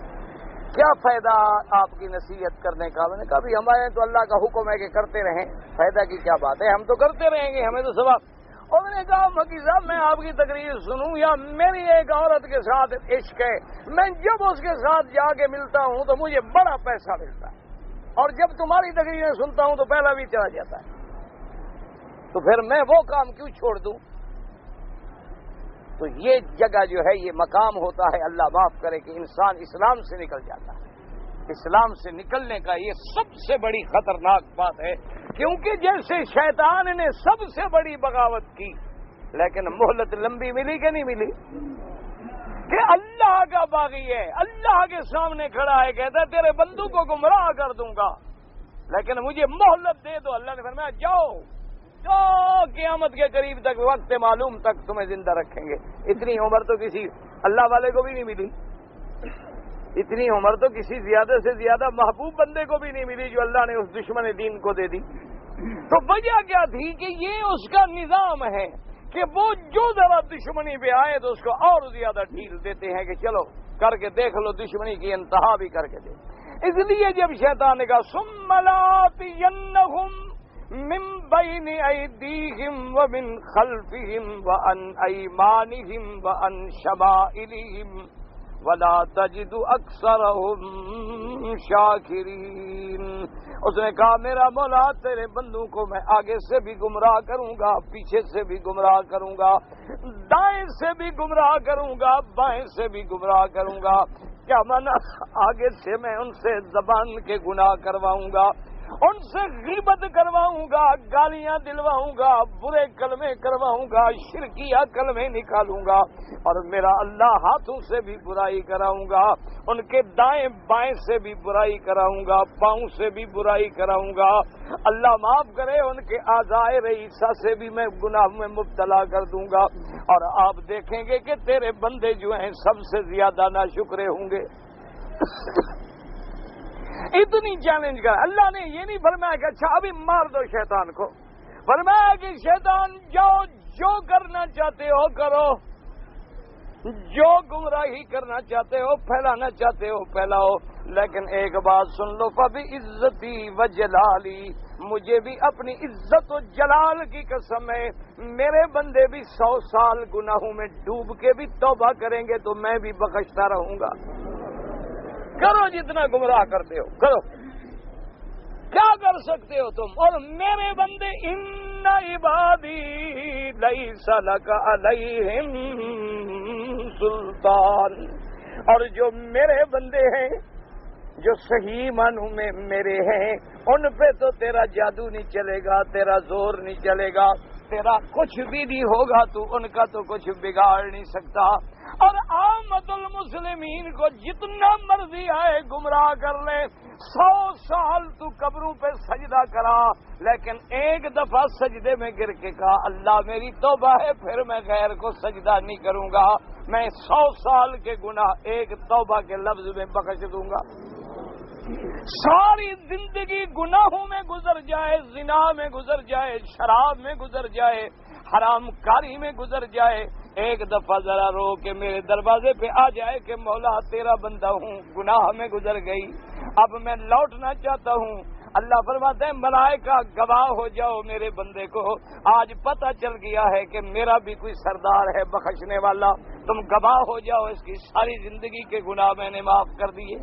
کیا فائدہ آپ کی نصیحت کرنے کا؟ میں نے کہا بھی ہمارے تو اللہ کا حکم ہے کہ کرتے رہیں, فائدہ کی کیا بات ہے, ہم تو کرتے رہیں گے, ہمیں تو ثواب. اور میں نے کہا مکی صاحب میں آپ کی تقریر سنوں یا میری ایک عورت کے ساتھ عشق ہے, میں جب اس کے ساتھ جا کے ملتا ہوں تو مجھے بڑا پیسہ ملتا ہے, اور جب تمہاری تقریریں سنتا ہوں تو پہلا بھی چلا جاتا ہے, تو پھر میں وہ کام کیوں چھوڑ دوں؟ تو یہ جگہ جو ہے, یہ مقام ہوتا ہے, اللہ معاف کرے, کہ انسان اسلام سے نکل جاتا ہے. اسلام سے نکلنے کا یہ سب سے بڑی خطرناک بات ہے, کیونکہ جیسے شیطان نے سب سے بڑی بغاوت کی لیکن مہلت لمبی ملی کہ نہیں ملی؟ کہ اللہ کا باغی ہے، اللہ کے سامنے کھڑا ہے، کہتا ہے تیرے بندوں کو گمراہ کر دوں گا لیکن مجھے مہلت دے دو۔ اللہ نے فرمایا جاؤ جو قیامت کے قریب تک، وقت معلوم تک تمہیں زندہ رکھیں گے۔ اتنی عمر تو کسی اللہ والے کو بھی نہیں ملی، اتنی عمر تو کسی زیادہ سے زیادہ محبوب بندے کو بھی نہیں ملی جو اللہ نے اس دشمن دین کو دے دی۔ تو وجہ کیا تھی کہ یہ اس کا نظام ہے کہ وہ جو ذرا دشمنی پہ آئے تو اس کو اور زیادہ ڈھیل دیتے ہیں کہ چلو کر کے دیکھ لو، دشمنی کی انتہا بھی کر کے دے۔ اس لیے جب شیطان نے کہا ثم لآتینہم من بین ایدیہم ومن خلفہم وعن ایمانہم وعن شمائلہم ولا تجد اکثرہم شاکرین۔ اس نے کہا میرا مولا تیرے بندوں کو میں آگے سے بھی گمراہ کروں گا، پیچھے سے بھی گمراہ کروں گا، دائیں سے بھی گمراہ کروں گا، بائیں سے بھی گمراہ کروں گا۔ کیا مانا؟ آگے سے میں ان سے زبان کے گناہ کرواؤں گا، ان سے غیبت کرواؤں گا، گالیاں دلواؤں گا، برے کلمے کرواؤں گا، شرکیہ کلمے نکالوں گا، اور میرا اللہ ہاتھوں سے بھی برائی کراؤں گا، ان کے دائیں بائیں سے بھی برائی کراؤں گا، پاؤں سے بھی برائی کراؤں گا۔ اللہ معاف کرے ان کے اعضائے رئیسہ سے بھی میں گناہ میں مبتلا کر دوں گا، اور آپ دیکھیں گے کہ تیرے بندے جو ہیں سب سے زیادہ ناشکرے ہوں گے۔ اتنی چیلنج کر اللہ نے یہ نہیں فرمایا کہ اچھا ابھی مار دو شیطان کو، فرمایا کہ شیطان جاؤ جو کرنا چاہتے ہو کرو، جو گمراہی کرنا چاہتے ہو پھیلانا چاہتے ہو پھیلاؤ، لیکن ایک بات سن لو، فبعزتی وجلالی، مجھے بھی اپنی عزت و جلال کی قسم ہے میرے بندے بھی 100 سال گناہوں میں ڈوب کے بھی توبہ کریں گے تو میں بھی بخشتا رہوں گا۔ کرو جتنا گمراہ کرتے ہو کرو، کیا کر سکتے ہو تم؟ اور میرے بندے ان عبادی لیس لک علیہم سلطان، اور جو میرے بندے ہیں جو صحیح معنوں میں میرے ہیں ان پہ تو تیرا جادو نہیں چلے گا، تیرا زور نہیں چلے گا، تیرا کچھ بھی نہیں ہوگا، تو ان کا تو کچھ بگاڑ نہیں سکتا۔ اور عامت المسلمین کو جتنا مرضی آئے گمراہ کر لے، 100 سال تو قبروں پہ سجدہ کرا، لیکن ایک دفعہ سجدے میں گر کے کہا اللہ میری توبہ ہے، پھر میں غیر کو سجدہ نہیں کروں گا، میں 100 سال کے گناہ ایک توبہ کے لفظ میں بخش دوں گا۔ ساری زندگی گناہوں میں گزر جائے، زنا میں گزر جائے، شراب میں گزر جائے، حرام کاری میں گزر جائے، ایک دفعہ ذرا رو کے میرے دروازے پہ آ جائے کہ مولا تیرا بندہ ہوں، گناہ میں گزر گئی، اب میں لوٹنا چاہتا ہوں۔ اللہ فرماتے ہیں ملائکہ گواہ ہو جاؤ میرے بندے کو، آج پتہ چل گیا ہے کہ میرا بھی کوئی سردار ہے بخشنے والا، تم گواہ ہو جاؤ اس کی ساری زندگی کے گناہ میں نے معاف کر دیے۔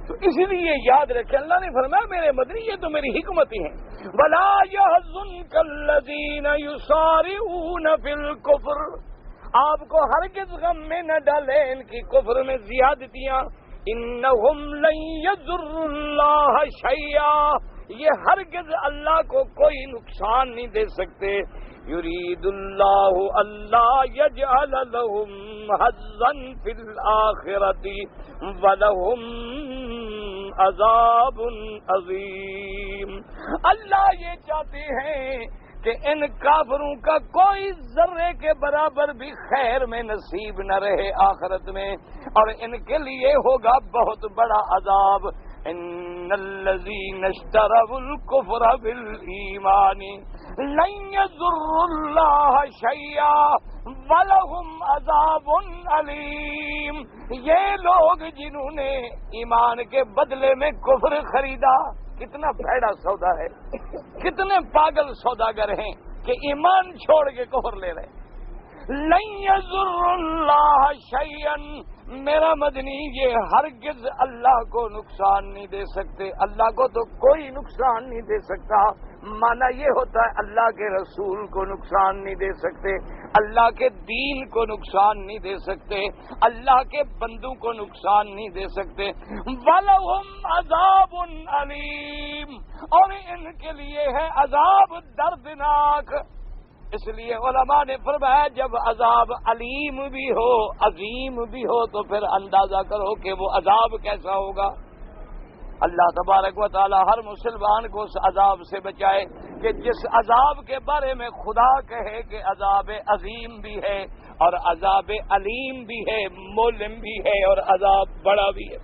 تو اس لیے یاد رکھیں اللہ نے فرمایا میرے مدنی یہ تو میری حکمت ہی ہے، وَلَا يَحْزُنْكَ الَّذِينَ يُسَارِعُونَ فِي الْكُفْرِ، آپ کو ہرگز غم میں نہ ڈالے ان کی کفر میں زیادتیاں، اِنَّهُمْ لَن يَضُرُّوا اللَّهَ شَيْئًا، یہ ہرگز اللہ کو کوئی نقصان نہیں دے سکتے، یرید اللہ اللہ یجعل لهم حظا فی الآخرۃ ولہم عذاب عظیم، اللہ یہ چاہتے ہیں کہ ان کافروں کا کوئی ذرے کے برابر بھی خیر میں نصیب نہ رہے آخرت میں، اور ان کے لیے ہوگا بہت بڑا عذاب۔ ان الذین اشتروا الکفر بالایمان لن یضروا اللہ شیئا ولہم عذاب علیم، یہ لوگ جنہوں نے ایمان کے بدلے میں کفر خریدا، کتنا بھیڑا سودا ہے، کتنے پاگل سوداگر ہیں کہ ایمان چھوڑ کے کفر لے رہے۔ لن یضروا اللہ شیئا، میرا مدنی یہ ہرگز اللہ کو نقصان نہیں دے سکتے، اللہ کو تو کوئی نقصان نہیں دے سکتا، مانا یہ ہوتا ہے اللہ کے رسول کو نقصان نہیں دے سکتے، اللہ کے دین کو نقصان نہیں دے سکتے، اللہ کے بندوں کو نقصان نہیں دے سکتے۔ وَلَهُمْ عَذَابٌ عَلِيمٌ، اور ان کے لیے ہے عذاب دردناک۔ اس لیے علماء نے فرمایا جب عذاب علیم بھی ہو عظیم بھی ہو تو پھر اندازہ کرو کہ وہ عذاب کیسا ہوگا۔ اللہ تبارک و تعالی ہر مسلمان کو اس عذاب سے بچائے کہ جس عذاب کے بارے میں خدا کہے کہ عذاب عظیم بھی ہے اور عذاب علیم بھی ہے، مؤلم بھی ہے اور عذاب بڑا بھی ہے۔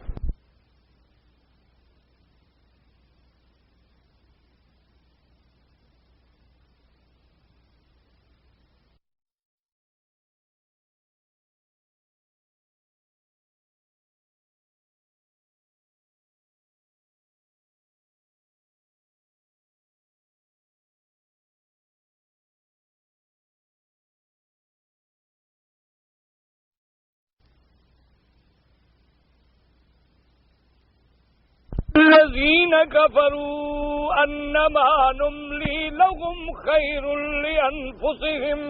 الذين كفروا انما نملي لهم خير لانفسهم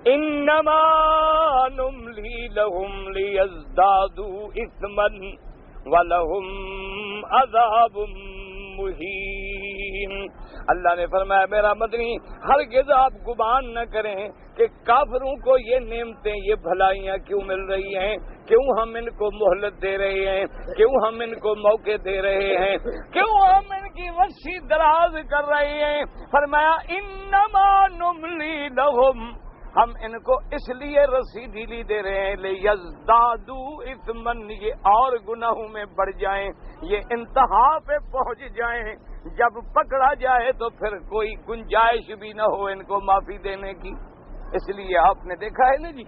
انما نملي لهم ليزدادوا اثما ولهم عذاب مہین۔ اللہ نے فرمایا میرا مدنی ہرگز آپ گمان نہ کریں کہ کافروں کو یہ نعمتیں یہ بھلائیاں کیوں مل رہی ہیں، کیوں ہم ان کو مہلت دے رہے ہیں، کیوں ہم ان کو موقع دے رہے ہیں، کیوں ہم ان کی وسیع دراز کر رہے ہیں۔ فرمایا انما نملی لہم، ہم ان کو اس لیے رسیدگی دے رہے ہیں لیزدادوا اثما، یہ اور گناہوں میں بڑھ جائیں، یہ انتہا پہ پہنچ جائیں، جب پکڑا جائے تو پھر کوئی گنجائش بھی نہ ہو ان کو معافی دینے کی۔ اس لیے آپ نے دیکھا ہے نا جی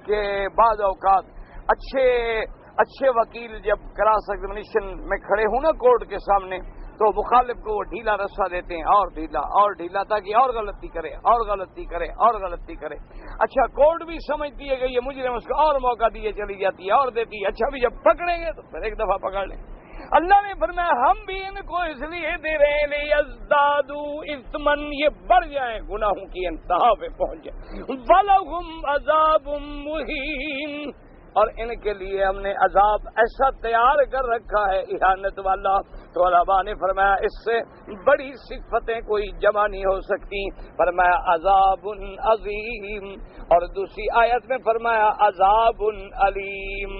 کہ بعض اوقات اچھے وکیل جب کراس ایگزامینیشن میں کھڑے ہوں نا کورٹ کے سامنے تو مخالف کو وہ ڈھیلا رسہ دیتے ہیں اور ڈھیلا تاکہ اور غلطی کرے۔ اچھا کورٹ بھی سمجھتی ہے کہ یہ مجرم، اس کو اور موقع دیے چلی جاتی ہے اور دیتی ہے۔ اچھا بھی جب پکڑیں گے تو پھر ایک دفعہ پکڑ لیں۔ اللہ نے فرمایا ہم بھی ان کو اس لیے دے رہے ہیں لیزدادوا اثما، یہ بڑھ جائیں، گناہوں کی انتہا پہ پہنچ جائیں، وَلَهُمْ عَذَابٌ مُّهِينٌ، اور ان کے لیے ہم نے عذاب ایسا تیار کر رکھا ہے اہانت والا۔ تو علماء نے فرمایا اس سے بڑی صفتیں کوئی جمع نہیں ہو سکتی۔ فرمایا عذاب عظیم، اور دوسری آیت میں فرمایا عذاب علیم،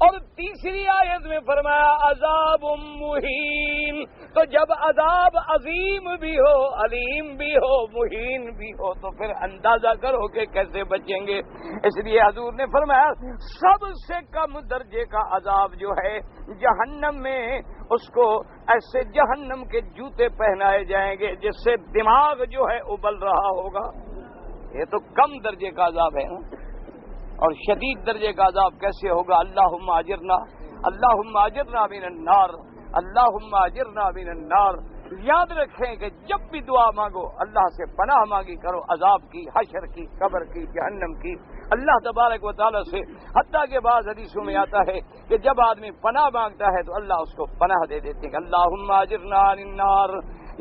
اور تیسری آیت میں فرمایا عذاب مہین۔ تو جب عذاب عظیم بھی ہو، علیم بھی ہو، مہین بھی ہو تو پھر اندازہ کرو کہ کیسے بچیں گے۔ اس لیے حضور نے فرمایا سب سے کم درجے کا عذاب جو ہے جہنم میں، اس کو ایسے جہنم کے جوتے پہنائے جائیں گے جس سے دماغ جو ہے ابل رہا ہوگا۔ یہ تو کم درجے کا عذاب ہے نا، اور شدید درجے کا عذاب کیسے ہوگا؟ اللہم اجرنا من النار، اللہم اجرنا من النار۔ یاد رکھیں کہ جب بھی دعا مانگو اللہ سے پناہ مانگی کرو، عذاب کی، حشر کی، قبر کی، جہنم کی، اللہ تبارک و تعالیٰ سے۔ حتیٰ کہ بعض حدیثوں میں آتا ہے کہ جب آدمی پناہ مانگتا ہے تو اللہ اس کو پناہ دے دیتے ہیں، اللہم اجرنا عن النار۔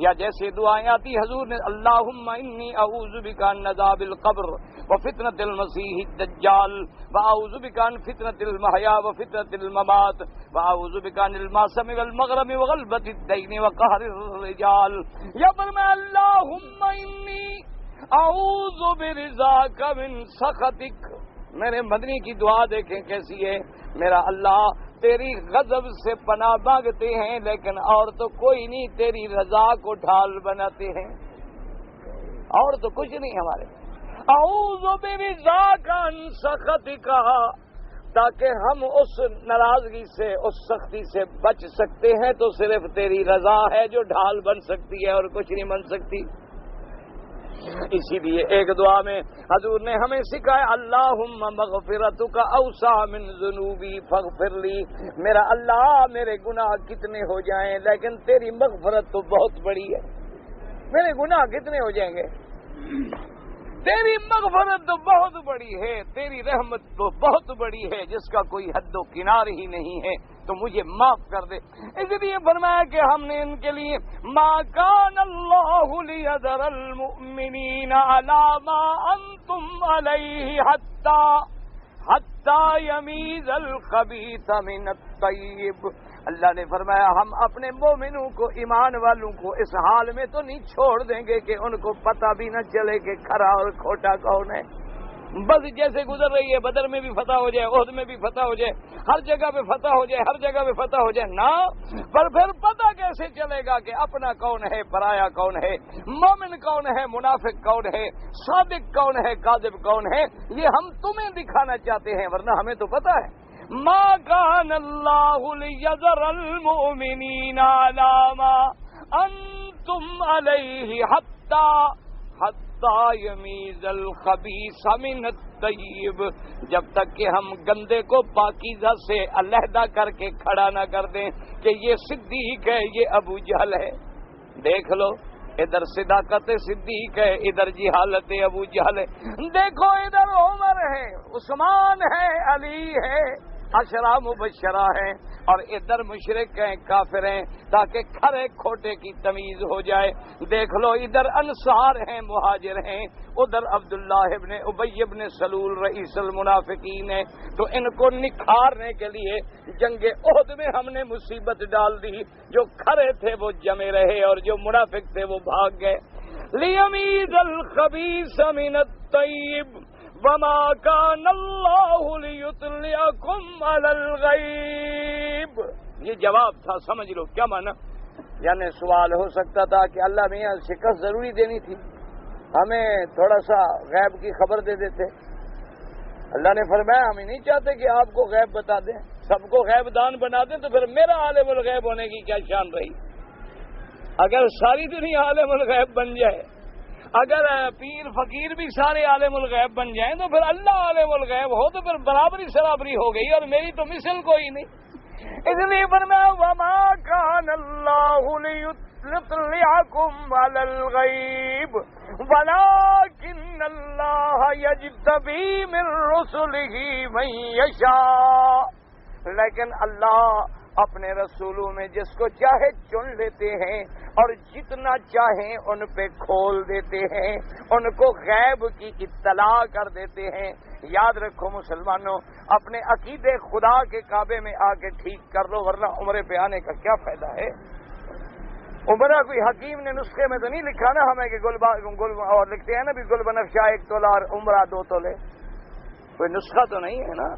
یا جیسے دعائیں آتی حضور نے اللہم انی اعوذ بک من عذاب القبر وفتنة المسیح الدجال واعوذ بک من فتنة المحیا وفتنة الممات واعوذ بک من الماسم والمغرم وغلبۃ الدین وقہر الرجال۔ یا فرمایا اللہم انی اعوذ برضاک من سخطک۔ میرے مدنی کی دعا دیکھیں کیسی ہے، میرا اللہ تیری غضب سے پناہ مانگتے ہیں لیکن اور تو کوئی نہیں، تیری رضا کو ڈھال بناتے ہیں، اور تو کچھ نہیں ہمارے۔ اعوذ برضاک من سخطک، تاکہ ہم اس ناراضگی سے، اس سختی سے بچ سکتے ہیں تو صرف تیری رضا ہے جو ڈھال بن سکتی ہے اور کچھ نہیں بن سکتی۔ اسی لیے ایک دعا میں حضور نے ہمیں سکھایا اللہم مغفرتک اوسع من ذنوبی فاغفر لی، میرا اللہ میرے گناہ کتنے ہو جائیں لیکن تیری مغفرت تو بہت بڑی ہے۔ میرے گناہ کتنے ہو جائیں گے، تیری مغفرت تو بہت بڑی ہے، تیری رحمت تو بہت بڑی ہے جس کا کوئی حد و کنار ہی نہیں ہے، تو مجھے معاف کر دے۔ اس لیے فرمایا کہ ہم نے ان کے لیے ما کان اللہ لیذر المؤمنین علی ما انتم علیہ حتی یمیز الخبیث من الطیب اللہ نے فرمایا ہم اپنے مومنوں کو، ایمان والوں کو اس حال میں تو نہیں چھوڑ دیں گے کہ ان کو پتہ بھی نہ چلے کہ کھرا اور کھوٹا کون ہے۔ بس جیسے گزر رہی ہے، بدر میں بھی فتح ہو جائے، احد میں بھی فتح ہو جائے، ہر جگہ پہ فتح ہو جائے، ہر جگہ پہ فتح ہو جائے، نہ پر پھر پتہ کیسے چلے گا کہ اپنا کون ہے، پرایا کون ہے، مومن کون ہے، منافق کون ہے، صادق کون ہے، کاذب کون ہے؟ یہ ہم تمہیں دکھانا چاہتے ہیں، ورنہ ہمیں تو پتہ ہے۔ ما كان الله ليذر المؤمنين على ما انتم عليه حتى يميز الخبيث من الطيب، جب تک کہ ہم گندے کو پاکیزہ سے علیحدہ کر کے کھڑا نہ کر دیں کہ یہ صدیق ہے، یہ ابو جہل ہے۔ دیکھ لو، ادھر صداقت صدیق ہے، ادھر جہالت ابو جہل ہے۔ دیکھو ادھر عمر ہے، عثمان ہے، علی ہے، عشرہ مبشرہ ہیں، اور ادھر مشرک ہیں، کافر ہیں، تاکہ کھرے کھوٹے کی تمیز ہو جائے۔ دیکھ لو ادھر انصار ہیں، مہاجر ہیں، ادھر عبداللہ ابن ابی ابن سلول رئیس المنافقین ہیں۔ تو ان کو نکھارنے کے لیے جنگ احد میں ہم نے مصیبت ڈال دی، جو کھرے تھے وہ جمے رہے اور جو منافق تھے وہ بھاگ گئے۔ لیمیز الخبیث من الطیب وما كان الله ليطلعكم على الغیب۔ یہ جواب تھا، سمجھ لو کیا مانا؟ یعنی سوال ہو سکتا تھا کہ اللہ میاں شکست ضروری دینی تھی، ہمیں تھوڑا سا غیب کی خبر دے دیتے۔ اللہ نے فرمایا ہم نہیں چاہتے کہ آپ کو غیب بتا دیں، سب کو غیب دان بنا دیں، تو پھر میرا عالم الغیب ہونے کی کیا شان رہی؟ اگر ساری دنیا عالم الغیب بن جائے، اگر پیر فقیر بھی سارے عالم الغیب بن جائیں، تو پھر اللہ عالم الغیب ہو تو پھر برابری سرابری ہو گئی، اور میری تو مثل کوئی نہیں۔ اس لیے فرمایا وما كان الله ليطلعكم على الغيب ولكن الله يجتبي من رسله من يشاء، لیکن اللہ اپنے رسولوں میں جس کو چاہے چن لیتے ہیں اور جتنا چاہیں ان پہ کھول دیتے ہیں، ان کو غیب کی اطلاع کر دیتے ہیں۔ یاد رکھو مسلمانوں، اپنے عقیدے خدا کے کعبے میں آ کے ٹھیک کر لو، ورنہ عمرے پہ آنے کا کیا فائدہ ہے؟ عمرہ کوئی حکیم نے نسخے میں تو نہیں لکھا نا ہمیں کہ گل اور لکھتے ہیں نا بھی گل بنفشہ 1 تولہ اور عمرہ 2 تولے، کوئی نسخہ تو نہیں ہے نا۔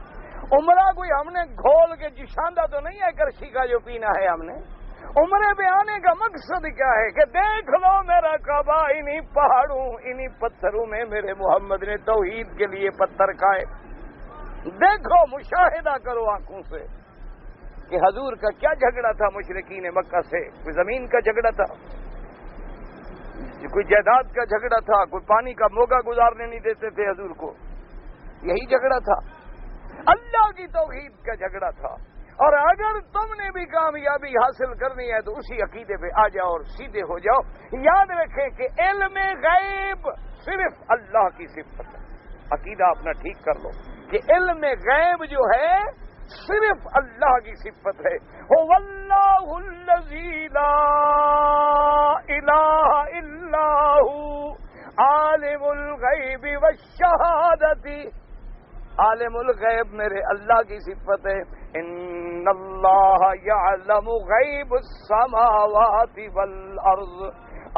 عمرہ کوئی ہم نے گھول کے جشاندہ تو نہیں ہے کرشی کا جو پینا ہے ہم نے۔ عمرے پہ آنے کا مقصد کیا ہے کہ دیکھ لو میرا کعبہ، انہی پہاڑوں انہی پتھروں میں میرے محمد نے توحید کے لیے پتھر کھائے۔ دیکھو، مشاہدہ کرو آنکھوں سے کہ حضور کا کیا جھگڑا تھا مشرکین مکہ سے۔ کوئی زمین کا جھگڑا تھا، کوئی جائیداد کا جھگڑا تھا، کوئی پانی کا موگا گزارنے نہیں دیتے تھے حضور کو، یہی جھگڑا تھا، اللہ کی توحید کا جھگڑا تھا۔ اور اگر تم نے بھی کامیابی حاصل کرنی ہے تو اسی عقیدے پہ آ جاؤ اور سیدھے ہو جاؤ۔ یاد رکھیں کہ علم غیب صرف اللہ کی صفت ہے۔ عقیدہ اپنا ٹھیک کر لو کہ علم غیب جو ہے صرف اللہ کی صفت ہے۔ هو اللہ الذی لا الہ الا هو عالم الغیب والشہادۃ۔ عالم الغیب میرے اللہ کی صفت ہے۔ ان اللہ یعلم غیب السماوات والارض،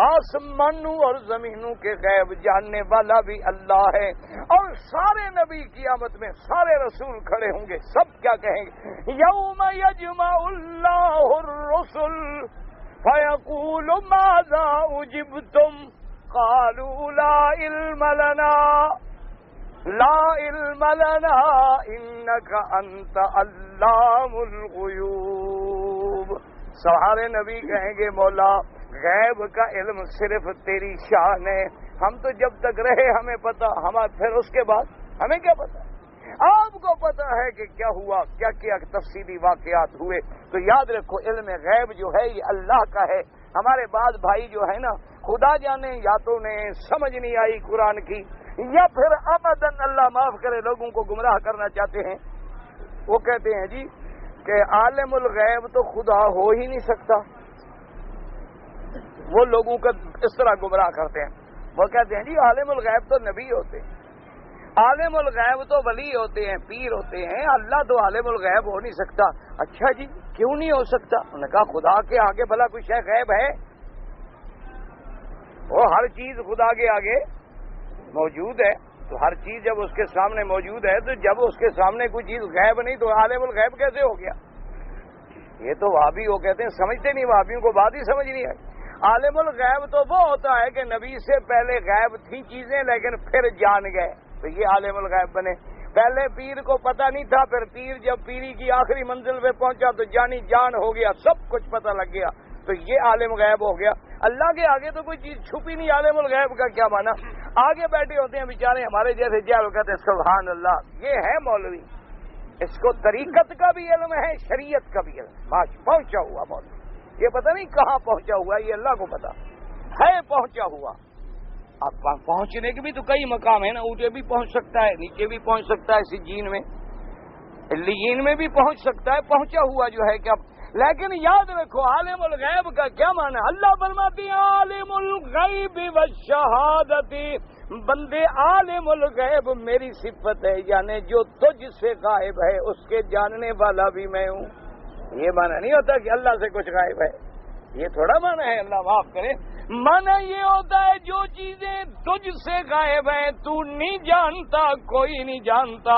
آسمانوں اور زمینوں کے غیب جاننے والا بھی اللہ ہے۔ اور سارے نبی قیامت میں سارے رسول کھڑے ہوں گے، سب کیا کہیں گے؟ یوم یجمع اللہ الرسل فیقول ماذا اجبتم قالوا لا علم لنا لا علم لنا انک انت علام الغیوب۔ سارے نبی کہیں گے مولا غیب کا علم صرف تیری شان ہے، ہم تو جب تک رہے ہمیں پتا، ہمیں پھر اس کے بعد ہمیں کیا پتا؟ آپ کو پتا ہے کہ کیا ہوا، کیا کیا تفصیلی واقعات ہوئے۔ تو یاد رکھو علم غیب جو ہے یہ اللہ کا ہے۔ ہمارے بعض بھائی جو ہے نا، خدا جانے یا تو انہیں سمجھ نہیں آئی قرآن کی، یا پھر ابداً اللہ معاف کرے لوگوں کو گمراہ کرنا چاہتے ہیں، وہ کہتے ہیں جی کہ عالم الغیب تو خدا ہو ہی نہیں سکتا۔ وہ لوگوں کو اس طرح گمراہ کرتے ہیں، وہ کہتے ہیں جی عالم الغیب تو نبی ہوتے ہیں، عالم الغیب تو ولی ہوتے ہیں، پیر ہوتے ہیں، اللہ تو عالم الغیب ہو نہیں سکتا۔ اچھا جی، کیوں نہیں ہو سکتا؟ انہوں نے کہا خدا کے آگے بھلا کوئی شے غیب ہے؟ وہ ہر چیز خدا کے آگے موجود ہے، تو ہر چیز جب اس کے سامنے موجود ہے تو جب اس کے سامنے کوئی چیز غیب نہیں تو عالم الغیب کیسے ہو گیا؟ یہ تو وہابی وہ کہتے ہیں، سمجھتے نہیں، وہابیوں کو بات ہی سمجھ نہیں آئی۔ عالم الغیب تو وہ ہوتا ہے کہ نبی سے پہلے غیب تھی چیزیں لیکن پھر جان گئے، تو یہ عالم الغیب بنے۔ پہلے پیر کو پتہ نہیں تھا، پھر پیر جب پیری کی آخری منزل پہ پہنچا تو جانی جان ہو گیا، سب کچھ پتہ لگ گیا، تو یہ عالم غیب ہو گیا۔ اللہ کے آگے تو کوئی چیز چھپی نہیں، عالم الغیب کا کیا معنی؟ آگے بیٹھے ہوتے ہیں بیچارے ہمارے جیسے جہل کہتے ہیں سبحان اللہ، یہ ہے مولوی، اس کو طریقت کا بھی علم ہے، شریعت کا بھی علم، پہنچا ہوا مولوی، یہ پتہ نہیں کہاں پہنچا ہوا، یہ اللہ کو پتہ ہے پہنچا ہوا۔ اب پہنچنے کے بھی تو کئی مقام ہیں نا، اوپر بھی پہنچ سکتا ہے، نیچے بھی پہنچ سکتا ہے، سجین میں علیین میں بھی پہنچ سکتا ہے، پہنچا ہوا جو ہے کیا۔ لیکن یاد رکھو عالم الغیب کا کیا معنی ہے؟ اللہ فرماتی ہے عالم الغیب والشہادت، بندے عالم الغیب میری صفت ہے، یعنی جو تجھ سے غائب ہے اس کے جاننے والا بھی میں ہوں۔ یہ معنی نہیں ہوتا کہ اللہ سے کچھ غائب ہے، یہ تھوڑا معنی ہے، اللہ معاف کرے۔ معنی یہ ہوتا ہے جو چیزیں تجھ سے غائب ہیں تو نہیں جانتا، کوئی نہیں جانتا۔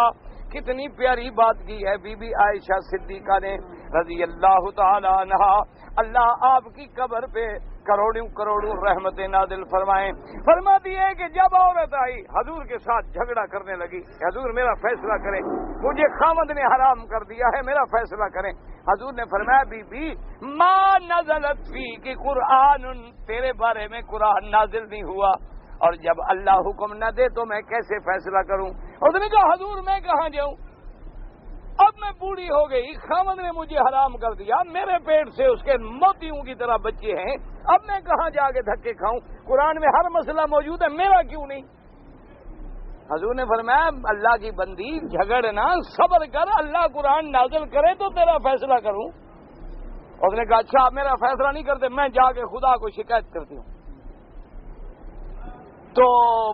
کتنی پیاری بات کی ہے بی بی عائشہ صدیقہ نے رضی اللہ تعالی عنہا، اللہ آپ کی قبر پہ کروڑوں کروڑوں رحمتیں نازل فرمائیں۔ فرماتی ہے کہ جب عورت آئی حضور کے ساتھ جھگڑا کرنے لگی کہ حضور میرا فیصلہ کریں، مجھے خامد نے حرام کر دیا ہے، میرا فیصلہ کریں۔ حضور نے فرمایا بی بی ما نزلت فی کہ قرآن، تیرے بارے میں قرآن نازل نہیں ہوا، اور جب اللہ حکم نہ دے تو میں کیسے فیصلہ کروں؟ اس نے کہا حضور میں کہاں جاؤں، اب میں بوڑھی ہو گئی، خامد نے مجھے حرام کر دیا، میرے پیٹ سے اس کے موتیوں کی طرح بچے ہیں، اب میں کہاں جا کے دھکے کھاؤں؟ قرآن میں ہر مسئلہ موجود ہے، میرا کیوں نہیں؟ حضور نے فرمایا اللہ کی بندی جھگڑنا، صبر کر، اللہ قرآن نازل کرے تو تیرا فیصلہ کروں۔ اس نے کہا اچھا آپ میرا فیصلہ نہیں کرتے، میں جا کے خدا کو شکایت کرتی ہوں۔ تو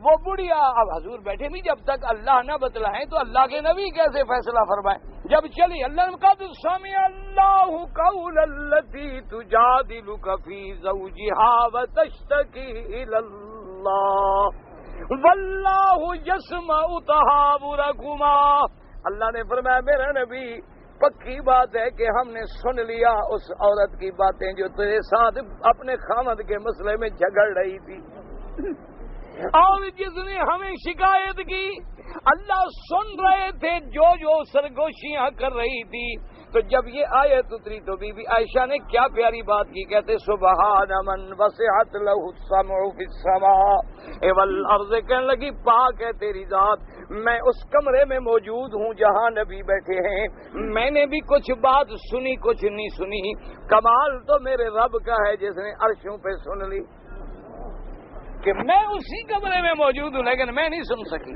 وہ بڑھیا، اب حضور بیٹھے بھی جب تک اللہ نہ بتلائیں تو اللہ کے نبی کیسے فیصلہ فرمائیں؟ جب چلی اللہ نے قد سمع اللہ قول التی تجادلک فی زوجها وتشتکی الی اللہ واللہ یسمع تحاورکما۔ اللہ نے فرمایا میرا نبی پکی بات ہے کہ ہم نے سن لیا اس عورت کی باتیں جو تیرے ساتھ اپنے خامد کے مسئلے میں جھگڑ رہی تھی، اور جس نے ہمیں شکایت کی اللہ سن رہے تھے جو سرگوشیاں کر رہی تھی۔ تو جب یہ آیت اتری تو بی بی عائشہ نے کیا پیاری بات کی، کہتے سبحان من وسعت لہ السمع فی السماء والارض، کہنے لگی پاک ہے تیری ذات، میں اس کمرے میں موجود ہوں جہاں نبی بیٹھے ہیں، میں نے بھی کچھ بات سنی کچھ نہیں سنی، کمال تو میرے رب کا ہے جس نے عرشوں پہ سن لی، کہ میں اسی کمرے میں موجود ہوں لیکن میں نہیں سن سکی،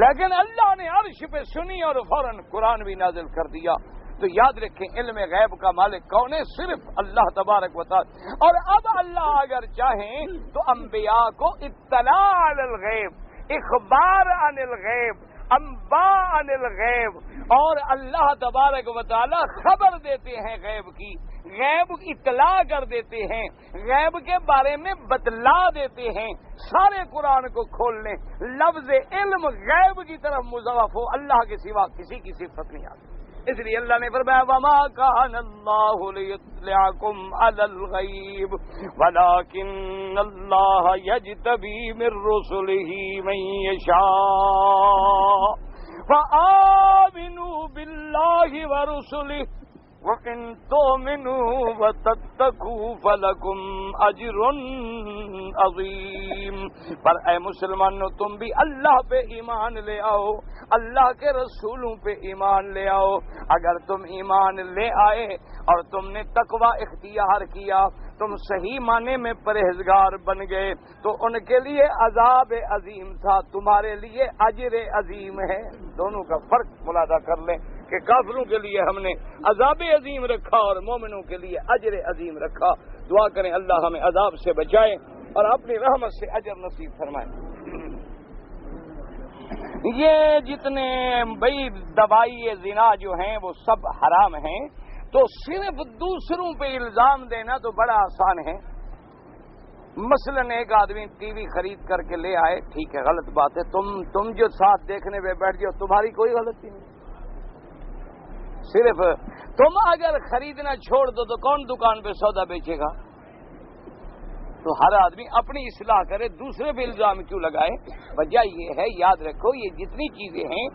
لیکن اللہ نے عرش پہ سنی اور فوراً قرآن بھی نازل کر دیا۔ تو یاد رکھیں علم غیب کا مالک کون ہے؟ صرف اللہ تبارک و تعالی۔ اور اب اللہ اگر چاہیں تو انبیاء کو اطلاع عن الغیب، اخبار عن الغیب، انباء عن الغیب، اور اللہ تبارک و تعالی خبر دیتے ہیں غیب کی، غیب اطلاع کر دیتے ہیں، غیب کے بارے میں بتلا دیتے ہیں۔ سارے قرآن کو کھول لیں، لفظ علم غیب کی طرف مضاف ہو، اللہ کے سوا کسی کی صفت نہیں آتی۔ اس لیے اللہ نے فرمایا وما كان الله ليطلعكم على الغيب ولكن الله يجتبي من رسله من يشاء فآمنوا بالله ورسله وَإِن تُؤْمِنُوا وَتَتَّقُوا فَلَكُمْ أَجْرٌ عَظِيمٌ۔ پر اے مسلمانوں تم بھی اللہ پہ ایمان لے آؤ، اللہ کے رسولوں پہ ایمان لے آؤ۔ اگر تم ایمان لے آئے اور تم نے تقوی اختیار کیا، تم صحیح معنی میں پرہیزگار بن گئے تو ان کے لیے عذاب عظیم تھا، تمہارے لیے اجر عظیم ہے۔ دونوں کا فرق ملاحظہ کر لیں کہ کافروں کے لیے ہم نے عذاب عظیم رکھا اور مومنوں کے لیے اجر عظیم رکھا۔ دعا کریں اللہ ہمیں عذاب سے بچائے اور اپنی رحمت سے اجر نصیب فرمائے۔ یہ جتنے بھائی دوائی زنا جو ہیں وہ سب حرام ہیں، تو صرف دوسروں پہ الزام دینا تو بڑا آسان ہے. مثلاً ایک آدمی ٹی وی خرید کر کے لے آئے، ٹھیک ہے، غلط بات ہے. تم جو ساتھ دیکھنے پہ بیٹھ جاؤ، تمہاری کوئی غلطی نہیں. صرف تم اگر خریدنا چھوڑ دو تو کون دکان پہ سودا بیچے گا؟ تو ہر آدمی اپنی اصلاح کرے، دوسرے پہ الزام کیوں لگائے؟ وجہ یہ ہے، یاد رکھو، یہ جتنی چیزیں ہیں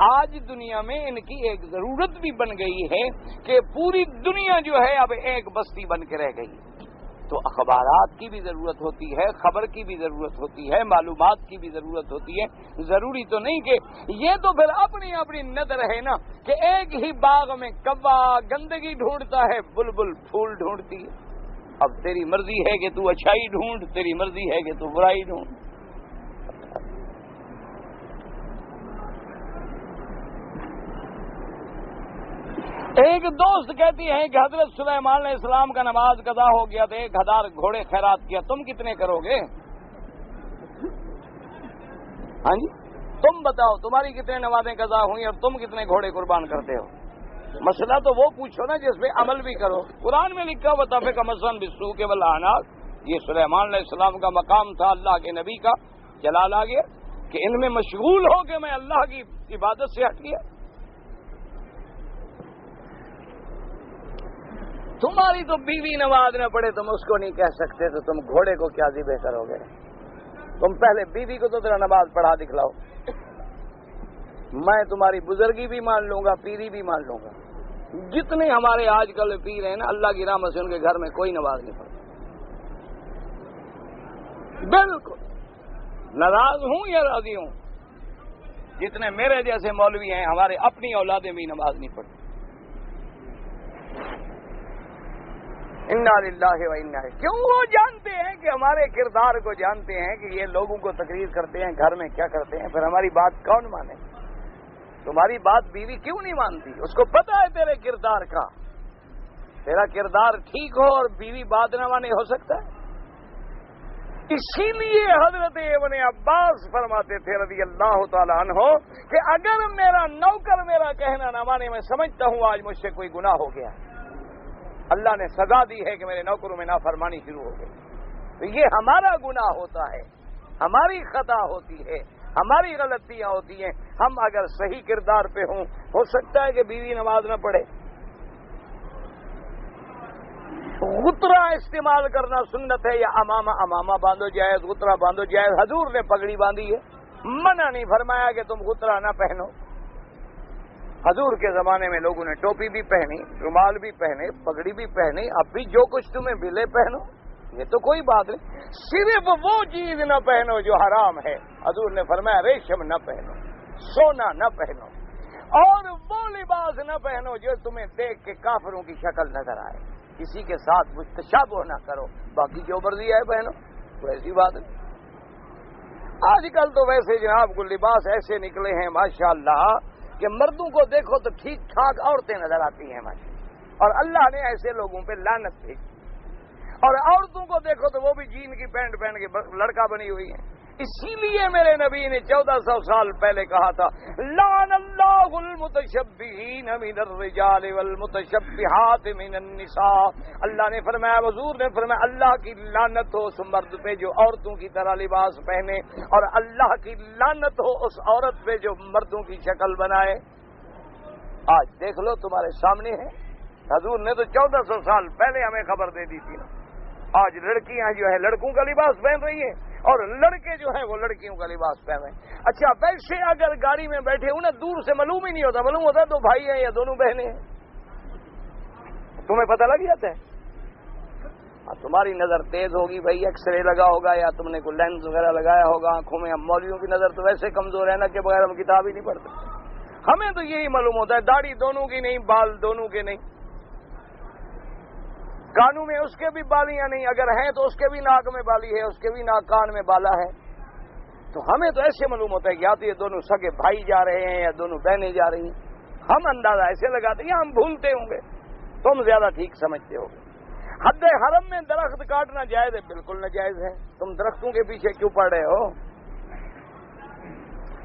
آج دنیا میں ان کی ایک ضرورت بھی بن گئی ہے کہ پوری دنیا جو ہے اب ایک بستی بن کے رہ گئی. تو اخبارات کی بھی ضرورت ہوتی ہے، خبر کی بھی ضرورت ہوتی ہے، معلومات کی بھی ضرورت ہوتی ہے. ضروری تو نہیں کہ یہ تو پھر اپنی اپنی نظر ہے نا کہ ایک ہی باغ میں کوا گندگی ڈھونڈتا ہے، بلبل پھول ڈھونڈتی ہے. اب تیری مرضی ہے کہ تو اچھائی ڈھونڈ، تیری مرضی ہے کہ تو برائی ڈھونڈ. ایک دوست کہتی ہے کہ حضرت سلیمان علیہ السلام کا نماز قضا ہو گیا تو 1000 گھوڑے خیرات کیا، تم کتنے کرو گے؟ ہاں جی، تم بتاؤ تمہاری کتنے نمازیں قضا ہوئی اور تم کتنے گھوڑے قربان کرتے ہو؟ مسئلہ تو وہ پوچھو نا جس پہ عمل بھی کرو. قرآن میں لکھا وَتَفِقَ مَسًّا بِالسُّوقِ وَالْأَعْنَاقِ، یہ سلیمان علیہ السلام کا مقام تھا. اللہ کے نبی کا جلال آ گیا کہ ان میں مشغول ہو کے میں اللہ کی عبادت سے ہٹ گیا. تمہاری تو بیوی نماز نہ پڑھے تم اس کو نہیں کہہ سکتے تو تم گھوڑے کو کیا ذبح کرو گے؟ تم پہلے بیوی کو تو ذرا نماز پڑھا دکھلاؤ. میں تمہاری بزرگی بھی مان لوں گا، پیری بھی مان لوں گا. جتنے ہمارے آج کل پیر ہیں نا، اللہ کی رحمت سے ان کے گھر میں کوئی نماز نہیں پڑھتا. بالکل ناراض ہوں یا راضی ہوں، جتنے میرے جیسے مولوی ہیں ہمارے اپنی اولادیں بھی نماز نہیں پڑھتی. انا للہ و انا الیہ. کیوں؟ وہ جانتے ہیں کہ ہمارے کردار کو جانتے ہیں کہ یہ لوگوں کو تقریر کرتے ہیں، گھر میں کیا کرتے ہیں. پھر ہماری بات کون مانے؟ تمہاری بات بیوی کیوں نہیں مانتی؟ اس کو پتا ہے تیرے کردار کا. تیرا کردار ٹھیک ہو اور بیوی بات نہ مانے، ہو سکتا ہے؟ اسی لیے حضرت ابن عباس فرماتے تھے رضی اللہ تعالیٰ عنہ کہ اگر میرا نوکر میرا کہنا نہ مانے، میں سمجھتا ہوں آج مجھ سے کوئی گناہ ہو گیا، اللہ نے سزا دی ہے کہ میرے نوکروں میں نافرمانی شروع ہو گئی. تو یہ ہمارا گناہ ہوتا ہے، ہماری خطا ہوتی ہے، ہماری غلطیاں ہوتی ہیں. ہم اگر صحیح کردار پہ ہوں، ہو سکتا ہے کہ بیوی نماز نہ پڑھے. غترہ استعمال کرنا سنت ہے یا امامہ باندھو جائز، غترہ باندھو جائز. حضور نے پگڑی باندھی ہے، منع نہیں فرمایا کہ تم غترہ نہ پہنو. حضور کے زمانے میں لوگوں نے ٹوپی بھی پہنی، رومال بھی پہنے، پگڑی بھی پہنی. اب بھی جو کچھ تمہیں ملے پہنو، یہ تو کوئی بات نہیں. صرف وہ چیز نہ پہنو جو حرام ہے. حضور نے فرمایا ریشم نہ پہنو، سونا نہ پہنو، اور وہ لباس نہ پہنو جو تمہیں دیکھ کے کافروں کی شکل نظر آئے. کسی کے ساتھ کچھ تشابہ نہ کرو، باقی جو مرضی ہے پہنو، تو ایسی بات نہیں. آج کل تو ویسے جناب کو لباس ایسے نکلے ہیں ماشاءاللہ کہ مردوں کو دیکھو تو ٹھیک ٹھاک عورتیں نظر آتی ہیں ماشاءاللہ. اور اللہ نے ایسے لوگوں پہ لعنت بھیجی. اور عورتوں کو دیکھو تو وہ بھی جین کی پینٹ پہن کے لڑکا بنی ہوئی ہیں. اسی لیے میرے نبی نے 1400 سال پہلے کہا تھا لعن اللہ المتشبہین من الرجال والمتشبہات من النساء. اللہ نے فرمایا، حضور نے فرمایا، اللہ کی لعنت ہو اس مرد پہ جو عورتوں کی طرح لباس پہنے، اور اللہ کی لعنت ہو اس عورت پہ جو مردوں کی شکل بنائے. آج دیکھ لو تمہارے سامنے ہے. حضور نے تو 1400 سال پہلے ہمیں خبر دے دی تھی نا. آج لڑکیاں جو ہے لڑکوں کا لباس پہن رہی ہیں اور لڑکے جو ہیں وہ لڑکیوں کا لباس پہن رہے ہیں. اچھا ویسے اگر گاڑی میں بیٹھے ہوں نا، دور سے معلوم ہی نہیں ہوتا، معلوم ہوتا ہے دو بھائی ہیں یا دونوں بہنیں ہیں. تمہیں پتہ لگ جاتا ہے. تمہاری نظر تیز ہوگی بھائی، ایکس رے لگا ہوگا یا تم نے کوئی لینس وغیرہ لگایا ہوگا آنکھوں میں. ہم مولویوں کی نظر تو ویسے کمزور ہے نا کہ بغیر ہم کتاب ہی نہیں پڑھتے. ہمیں تو یہی معلوم ہوتا ہے داڑھی دونوں کی نہیں، بال دونوں کے نہیں، کانوں میں اس کے بھی بالیاں نہیں، اگر ہیں تو اس کے بھی ناک میں بالی ہے، اس کے بھی ناک کان میں بالا ہے. تو ہمیں تو ایسے معلوم ہوتا ہے کہ یا تو یہ دونوں سگے بھائی جا رہے ہیں یا دونوں بہنیں جا رہی ہیں. ہم اندازہ ایسے لگاتے ہیں، ہم بھولتے ہوں گے، تم زیادہ ٹھیک سمجھتے ہو گے. حد حرم میں درخت کاٹنا جائز ہے؟ بالکل ناجائز ہے. تم درختوں کے پیچھے کیوں پڑ رہے ہو؟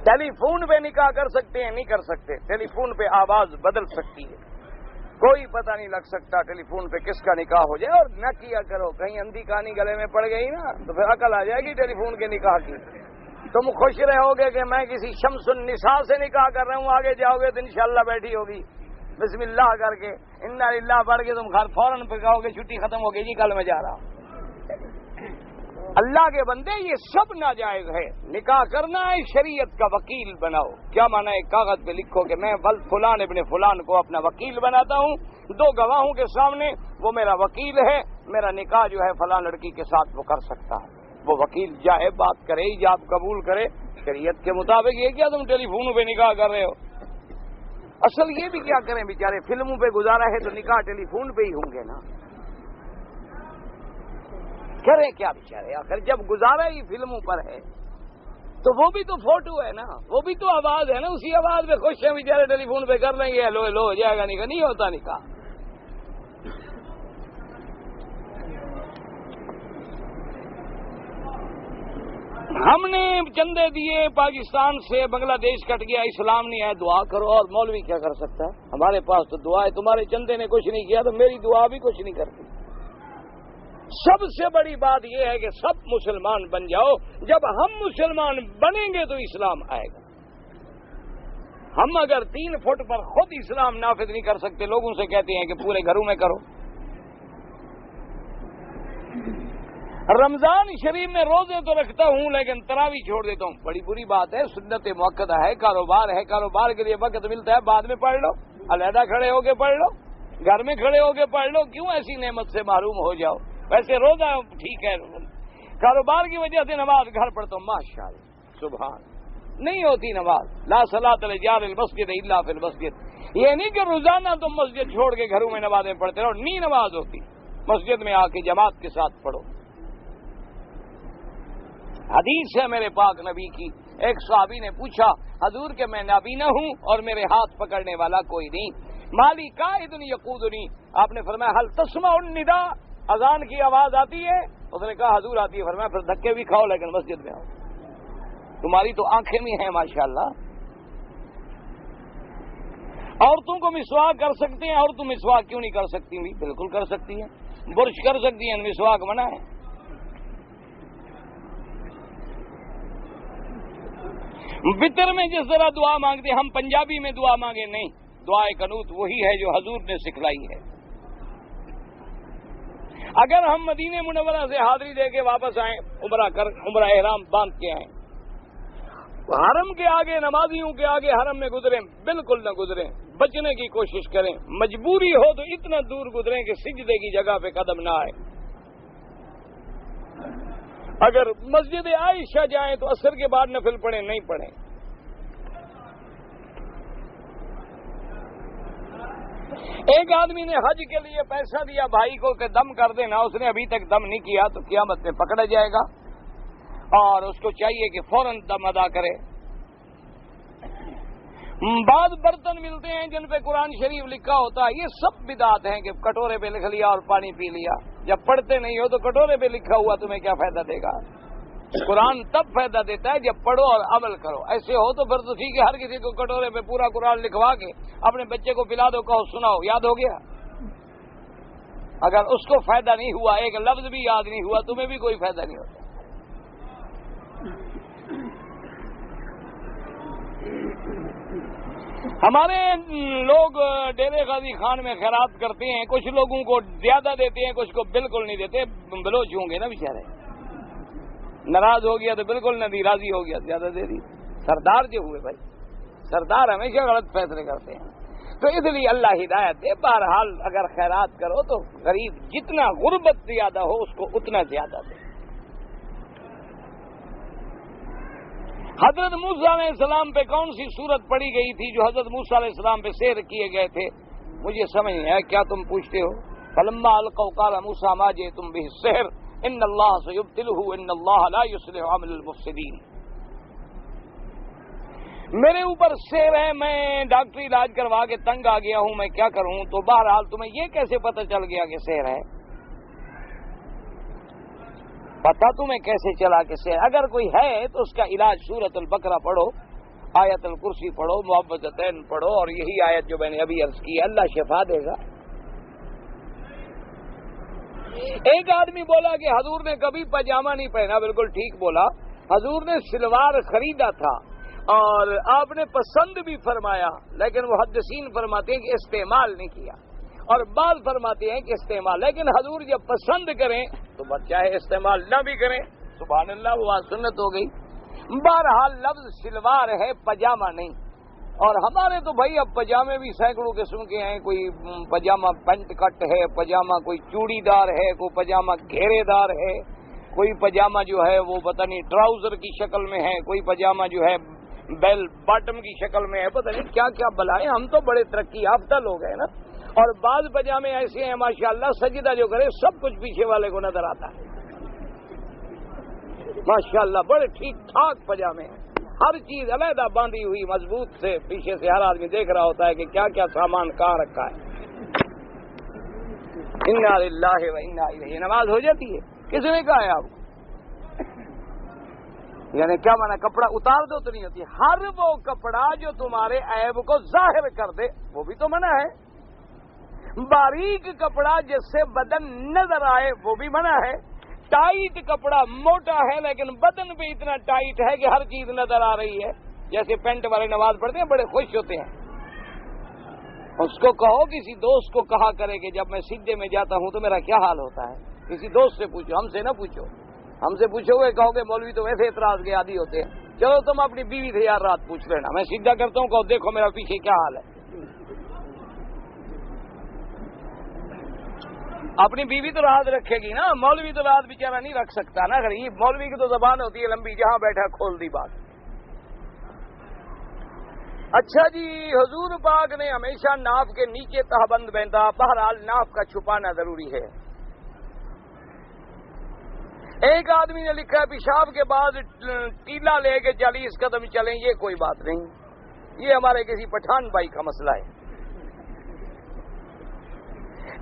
ٹیلی فون پہ نکاح کر سکتے ہیں؟ نہیں کر سکتے. ٹیلی فون پہ آواز بدل سکتی ہے. کوئی پتہ نہیں لگ سکتا ٹیلی فون پہ کس کا نکاح ہو جائے. اور نہ کیا کرو، کہیں اندھی کہانی گلے میں پڑ گئی نا تو پھر عقل آ جائے گی ٹیلی فون کے نکاح کی. تم خوش رہو گے کہ میں کسی شمس النساء سے نکاح کر رہا ہوں، آگے جاؤ گے تو انشاءاللہ بیٹھی ہوگی بسم اللہ کر کے انا للہ پڑھ کے تم گھر فوراً پہ کہو گے چھٹی ختم ہو گئی جی کل میں جا رہا ہوں. اللہ کے بندے یہ سب ناجائز ہے. نکاح کرنا ہے شریعت کا وکیل بناؤ. کیا مانا ہے؟ کاغذ پہ لکھو کہ میں فلان ابن فلان کو اپنا وکیل بناتا ہوں، 2 گواہوں کے سامنے وہ میرا وکیل ہے، میرا نکاح جو ہے فلاں لڑکی کے ساتھ وہ کر سکتا ہے. وہ وکیل جائے بات کرے، ایجاب قبول کرے شریعت کے مطابق. یہ کیا تم ٹیلی فون پہ نکاح کر رہے ہو؟ اصل یہ بھی کیا کریں بیچارے، فلموں پہ گزارا ہے تو نکاح ٹیلی فون پہ ہی ہوں گے نا. کریں کیا بیچارے؟ آخر جب گزارا ہی فلموں پر ہے تو وہ بھی تو فوٹو ہے نا، وہ بھی تو آواز ہے نا. اسی آواز میں خوش ہیں بیچارے، ٹیلی فون پہ کر لیں گے ہلو ہلو ہو جائے گا نکاح. نہیں ہوتا نکاح. ہم نے چندے دیے پاکستان سے، بنگلہ دیش کٹ گیا، اسلام نہیں ہے، دعا کرو. اور مولوی کیا کر سکتا ہے؟ ہمارے پاس تو دعا ہے. تمہارے چندے نے کچھ نہیں کیا تو میری دعا بھی کچھ نہیں کرتی. سب سے بڑی بات یہ ہے کہ سب مسلمان بن جاؤ. جب ہم مسلمان بنیں گے تو اسلام آئے گا. ہم اگر 3 فٹ پر خود اسلام نافذ نہیں کر سکتے، لوگوں سے کہتے ہیں کہ پورے گھروں میں کرو. رمضان شریف میں روزے تو رکھتا ہوں لیکن تراویح چھوڑ دیتا ہوں. بڑی بری بات ہے. سنت موقدہ ہے، کاروبار ہے، کاروبار کے لیے وقت ملتا ہے بعد میں پڑھ لو، علیحدہ کھڑے ہو کے پڑھ لو، گھر میں کھڑے ہو کے پڑھ لو. کیوں ایسی نعمت سے محروم ہو جاؤ؟ ویسے روزہ ٹھیک ہے، کاروبار کی وجہ سے نماز گھر پڑھتا ہوں ماشاءاللہ سبحان. نہیں ہوتی نماز. لا صلاۃ لجار المسجد الا فی المسجد. یہ نہیں کہ روزانہ تم مسجد چھوڑ کے گھروں میں نمازیں پڑھتے رہو. نہیں نماز ہوتی. مسجد میں آ کے جماعت کے ساتھ پڑھو. حدیث ہے میرے پاک نبی کی. ایک صحابی نے پوچھا حضور کہ میں نابینا ہوں اور میرے ہاتھ پکڑنے والا کوئی نہیں، مالی قائد یقودنی. آپ نے فرمایا حل تسمع النداء، اذان کی آواز آتی ہے؟ اس نے کہا حضور آتی ہے. فرمایا پھر دھکے بھی کھاؤ لیکن مسجد میں آؤ. تمہاری تو آنکھیں بھی ہیں ماشاءاللہ. عورتوں کو مسواک کر سکتے ہیں، عورتوں مسواک کیوں نہیں کر سکتی؟ بھی بالکل کر سکتی ہیں. برش کر سکتی ہیں، مسواک منع ہے. وطر میں جس طرح دعا مانگتے ہم پنجابی میں دعا مانگے نہیں. دعائے قنوت وہی ہے جو حضور نے سکھلائی ہے. اگر ہم مدینہ منورہ سے حاضری دے کے واپس آئیں، عمرہ احرام باندھ کے آئیں، حرم کے آگے، نمازیوں کے آگے حرم میں گزریں، بالکل نہ گزریں. بچنے کی کوشش کریں. مجبوری ہو تو اتنا دور گزریں کہ سجدے کی جگہ پہ قدم نہ آئے. اگر مسجد عائشہ جائیں تو عصر کے بعد نفل پڑھیں، نہیں پڑھیں. ایک آدمی نے حج کے لیے پیسہ دیا بھائی کو کہ دم کر دینا، اس نے ابھی تک دم نہیں کیا تو قیامت میں پکڑا جائے گا اور اس کو چاہیے کہ فوراً دم ادا کرے. بعض برتن ملتے ہیں جن پہ قرآن شریف لکھا ہوتا ہے. یہ سب بدعات ہیں کہ کٹورے پہ لکھ لیا اور پانی پی لیا. جب پڑھتے نہیں ہو تو کٹورے پہ لکھا ہوا تمہیں کیا فائدہ دے گا؟ قرآن تب فائدہ دیتا ہے جب پڑھو اور عمل کرو. ایسے ہو تو پھر تو ٹھیک ہے، ہر کسی کو کٹورے پہ پورا قرآن لکھوا کے اپنے بچے کو پلا دو، کہو سناؤ، یاد ہو گیا. اگر اس کو فائدہ نہیں ہوا، ایک لفظ بھی یاد نہیں ہوا، تمہیں بھی کوئی فائدہ نہیں ہوتا. ہمارے لوگ ڈیرے غازی خان میں خیرات کرتے ہیں، کچھ لوگوں کو زیادہ دیتے ہیں، کچھ کو بالکل نہیں دیتے. بلوچ ہوں گے نا بیچارے، ناراض ہو گیا تو بالکل نہ دی، راضی ہو گیا زیادہ دے دی. سردار جو ہوئے بھائی، سردار ہمیشہ غلط فیصلے کرتے ہیں. تو اس لیے اللہ ہدایت دے. بہرحال اگر خیرات کرو تو غریب جتنا غربت زیادہ ہو اس کو اتنا زیادہ دے. حضرت موسیٰ علیہ السلام پہ کون سی سورت پڑھی گئی تھی جو حضرت موسیٰ علیہ السلام پہ سحر کیے گئے تھے؟ مجھے سمجھ نہیں آیا. کیا تم پوچھتے ہو؟ فلما القوا قال موسیٰ ما جئتم به السحر ان اللہ سیبطلہ ان اللہ لا یصلح عمل المفسدین. میرے اوپر سحر ہے، میں ڈاکٹری علاج کروا کے تنگ آ گیا ہوں، میں کیا کروں؟ تو بہرحال تمہیں یہ کیسے پتہ چل گیا کہ سحر ہے؟ پتہ تمہیں کیسے چلا کہ سحر؟ اگر کوئی ہے تو اس کا علاج سورۃ البقرہ پڑھو، آیت الکرسی پڑھو، معوذتین پڑھو، اور یہی آیت جو میں نے ابھی عرض کی ہے، اللہ شفا دے گا. ایک آدمی بولا کہ حضور نے کبھی پاجامہ نہیں پہنا، بالکل ٹھیک بولا، حضور نے سلوار خریدا تھا اور آپ نے پسند بھی فرمایا، لیکن محدثین فرماتے ہیں کہ استعمال نہیں کیا، اور بعض فرماتے ہیں کہ استعمال، لیکن حضور جب پسند کریں تو بس چاہے استعمال نہ بھی کریں، سبحان اللہ، وہ سنت ہو گئی۔ بہرحال لفظ سلوار ہے، پاجامہ نہیں۔ اور ہمارے تو بھائی اب پاجامے بھی سینکڑوں قسم کے ہیں، کوئی پاجامہ پینٹ کٹ ہے، پاجامہ کوئی چوڑی دار ہے، کوئی پاجامہ گھیرے دار ہے، کوئی پاجامہ جو ہے وہ پتہ نہیں ٹراؤزر کی شکل میں ہے، کوئی پاجامہ جو ہے بیل باٹم کی شکل میں ہے، پتہ نہیں کیا کیا بلائیں۔ ہم تو بڑے ترقی یافتہ لوگ ہیں نا، اور بعض پاجامے ایسے ہیں ماشاءاللہ سجدہ جو کرے سب کچھ پیچھے والے کو نظر آتا ہے، ماشاءاللہ بڑے ٹھیک ٹھاک پاجامے ہیں، ہر چیز علیحدہ باندھی ہوئی مضبوط سے، پیچھے سے ہر آدمی دیکھ رہا ہوتا ہے کہ کیا کیا سامان کہاں رکھا ہے۔ انا للہ و انا الیہ، نماز ہو جاتی ہے؟ کس نے کہا ہے آپ کو؟ یعنی کیا مانا کپڑا اتار دو تو نہیں ہوتی؟ ہر وہ کپڑا جو تمہارے عیب کو ظاہر کر دے وہ بھی تو منع ہے، باریک کپڑا جس سے بدن نظر آئے وہ بھی منع ہے، ٹائٹ کپڑا موٹا ہے لیکن بدن پہ اتنا ٹائٹ ہے کہ ہر چیز نظر آ رہی ہے، جیسے پینٹ والے نماز پڑھتے ہیں بڑے خوش ہوتے ہیں، اس کو کہو کسی دوست کو کہا کرے کہ جب میں سجدے میں جاتا ہوں تو میرا کیا حال ہوتا ہے، کسی دوست سے پوچھو، ہم سے نہ پوچھو، ہم سے پوچھو گے کہو گے مولوی تو ویسے اعتراض کے عادی ہوتے ہیں، چلو تم اپنی بیوی سے یار رات پوچھ لینا، میں سجدہ کرتا ہوں کہو دیکھو میرا پیچھے کیا حال ہے، اپنی بیوی تو راحت رکھے گی نا، مولوی تو راحت بیچارہ نہیں رکھ سکتا نا، غریب مولوی کی تو زبان ہوتی ہے لمبی، جہاں بیٹھا کھول دی بات۔ اچھا جی، حضور پاک نے ہمیشہ ناف کے نیچے تہبند باندھا، بہرحال ناف کا چھپانا ضروری ہے۔ ایک آدمی نے لکھا ہے پیشاب کے بعد ٹیلا لے کے 40 قدم چلیں، یہ کوئی بات نہیں، یہ ہمارے کسی پٹھان بھائی کا مسئلہ ہے۔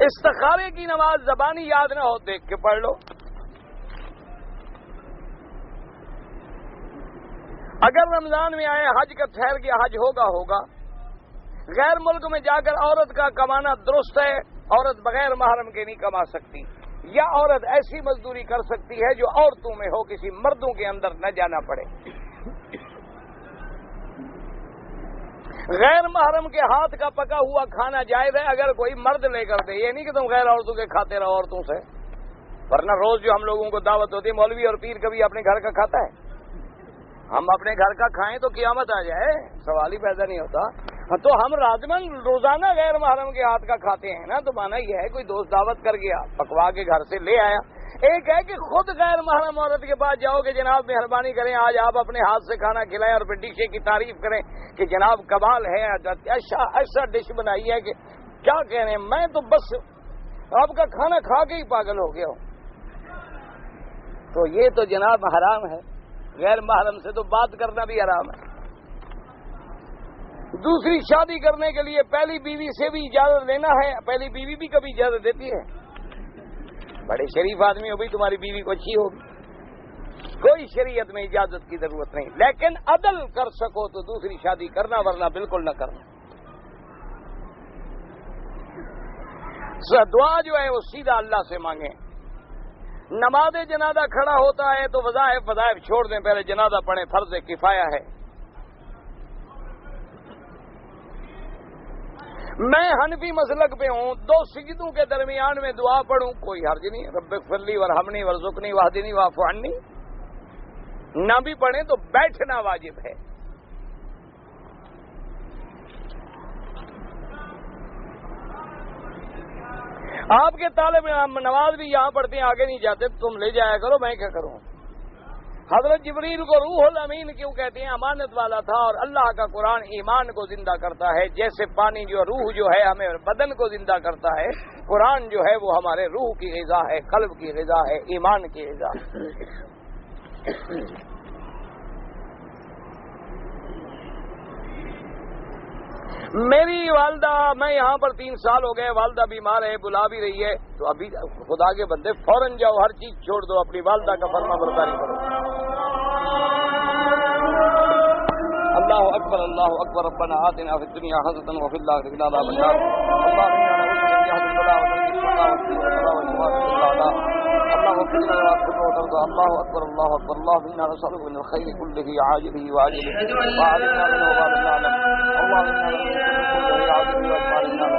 استخارے کی نماز زبانی یاد نہ ہو دیکھ کے پڑھ لو، اگر رمضان میں آئے حج کا ٹھہر گیا حج ہوگا، غیر ملک میں جا کر عورت کا کمانا درست ہے، عورت بغیر محرم کے نہیں کما سکتی، یا عورت ایسی مزدوری کر سکتی ہے جو عورتوں میں ہو، کسی مردوں کے اندر نہ جانا پڑے۔ غیر محرم کے ہاتھ کا پکا ہوا کھانا جائز ہے اگر کوئی مرد لے کر دے، یہ نہیں کہ تم غیر عورتوں کے کھاتے رہو عورتوں سے، ورنہ روز جو ہم لوگوں کو دعوت ہوتی ہے مولوی اور پیر کبھی اپنے گھر کا کھاتا ہے؟ ہم اپنے گھر کا کھائیں تو قیامت آ جائے، سوال ہی پیدا نہیں ہوتا۔ تو ہم رازمن روزانہ غیر محرم کے ہاتھ کا کھاتے ہیں نا، تو مانا یہ ہے کوئی دوست دعوت کر گیا پکوا کے گھر سے لے آیا۔ ایک ہے کہ خود غیر محرم عورت کے پاس جاؤ کہ جناب مہربانی کریں آج آپ اپنے ہاتھ سے کھانا کھلائیں اور پھر ڈشے کی تعریف کریں کہ جناب کمال ہے، ایسا ڈش بنائی ہے کہ کیا کہہ رہے ہیں، میں تو بس آپ کا کھانا کھا کے ہی پاگل ہو گیا ہوں، تو یہ تو جناب حرام ہے، غیر محرم سے تو بات کرنا بھی حرام ہے۔ دوسری شادی کرنے کے لیے پہلی بیوی سے بھی اجازت لینا ہے، پہلی بیوی بھی کبھی اجازت دیتی ہے؟ بڑے شریف آدمی ہو بھائی، تمہاری بیوی کو اچھی ہوگی، کوئی شریعت میں اجازت کی ضرورت نہیں، لیکن عدل کر سکو تو دوسری شادی کرنا، ورنہ بالکل نہ کرنا۔ دعا جو ہے وہ سیدھا اللہ سے مانگیں۔ نماز جنازہ کھڑا ہوتا ہے تو وظائف چھوڑ دیں، پہلے جنازہ پڑھیں، فرض کفایہ ہے۔ میں حنفی مسلک پہ ہوں، 2 سجدوں کے درمیان میں دعا پڑھوں کوئی حرج نہیں، رب اغفر لی وارحمنی وارزقنی واہدنی واعف عنی، نہ بھی پڑھیں تو بیٹھنا واجب ہے۔ آپ کے طالب نماز بھی یہاں پڑھتے ہیں، آگے نہیں جاتے، تم لے جایا کرو، میں کیا کروں؟ حضرت جبریل کو روح الامین کیوں کہتے ہیں؟ امانت والا تھا، اور اللہ کا قرآن ایمان کو زندہ کرتا ہے، جیسے پانی جو روح جو ہے ہمیں بدن کو زندہ کرتا ہے، قرآن جو ہے وہ ہمارے روح کی غذا ہے، قلب کی غذا ہے، ایمان کی غذا ہے۔ میری والدہ، میں یہاں پر 3 سال ہو گئے، والدہ بیمار ہے، بلا بھی رہی ہے، تو ابھی خدا کے بندے فوراً جاؤ، ہر چیز چھوڑ دو، اپنی والدہ کا فرما برداری کرو۔ اللہ اکبر اللہ اکبر، ربنا آتنا فی الدنیا حسنۃ وفی الآخرۃ حسنۃ وقنا عذاب النار، اللهم انا نعوذ بک من جہد البلاء وترک الشقاء الله اکبر اللہ اکبر اللہ انا نسألك من الخير كله عاجله وعاجله وعلمنا منه وما لم نعلم اللهم انا نسألك من كل عاجله واجعلنا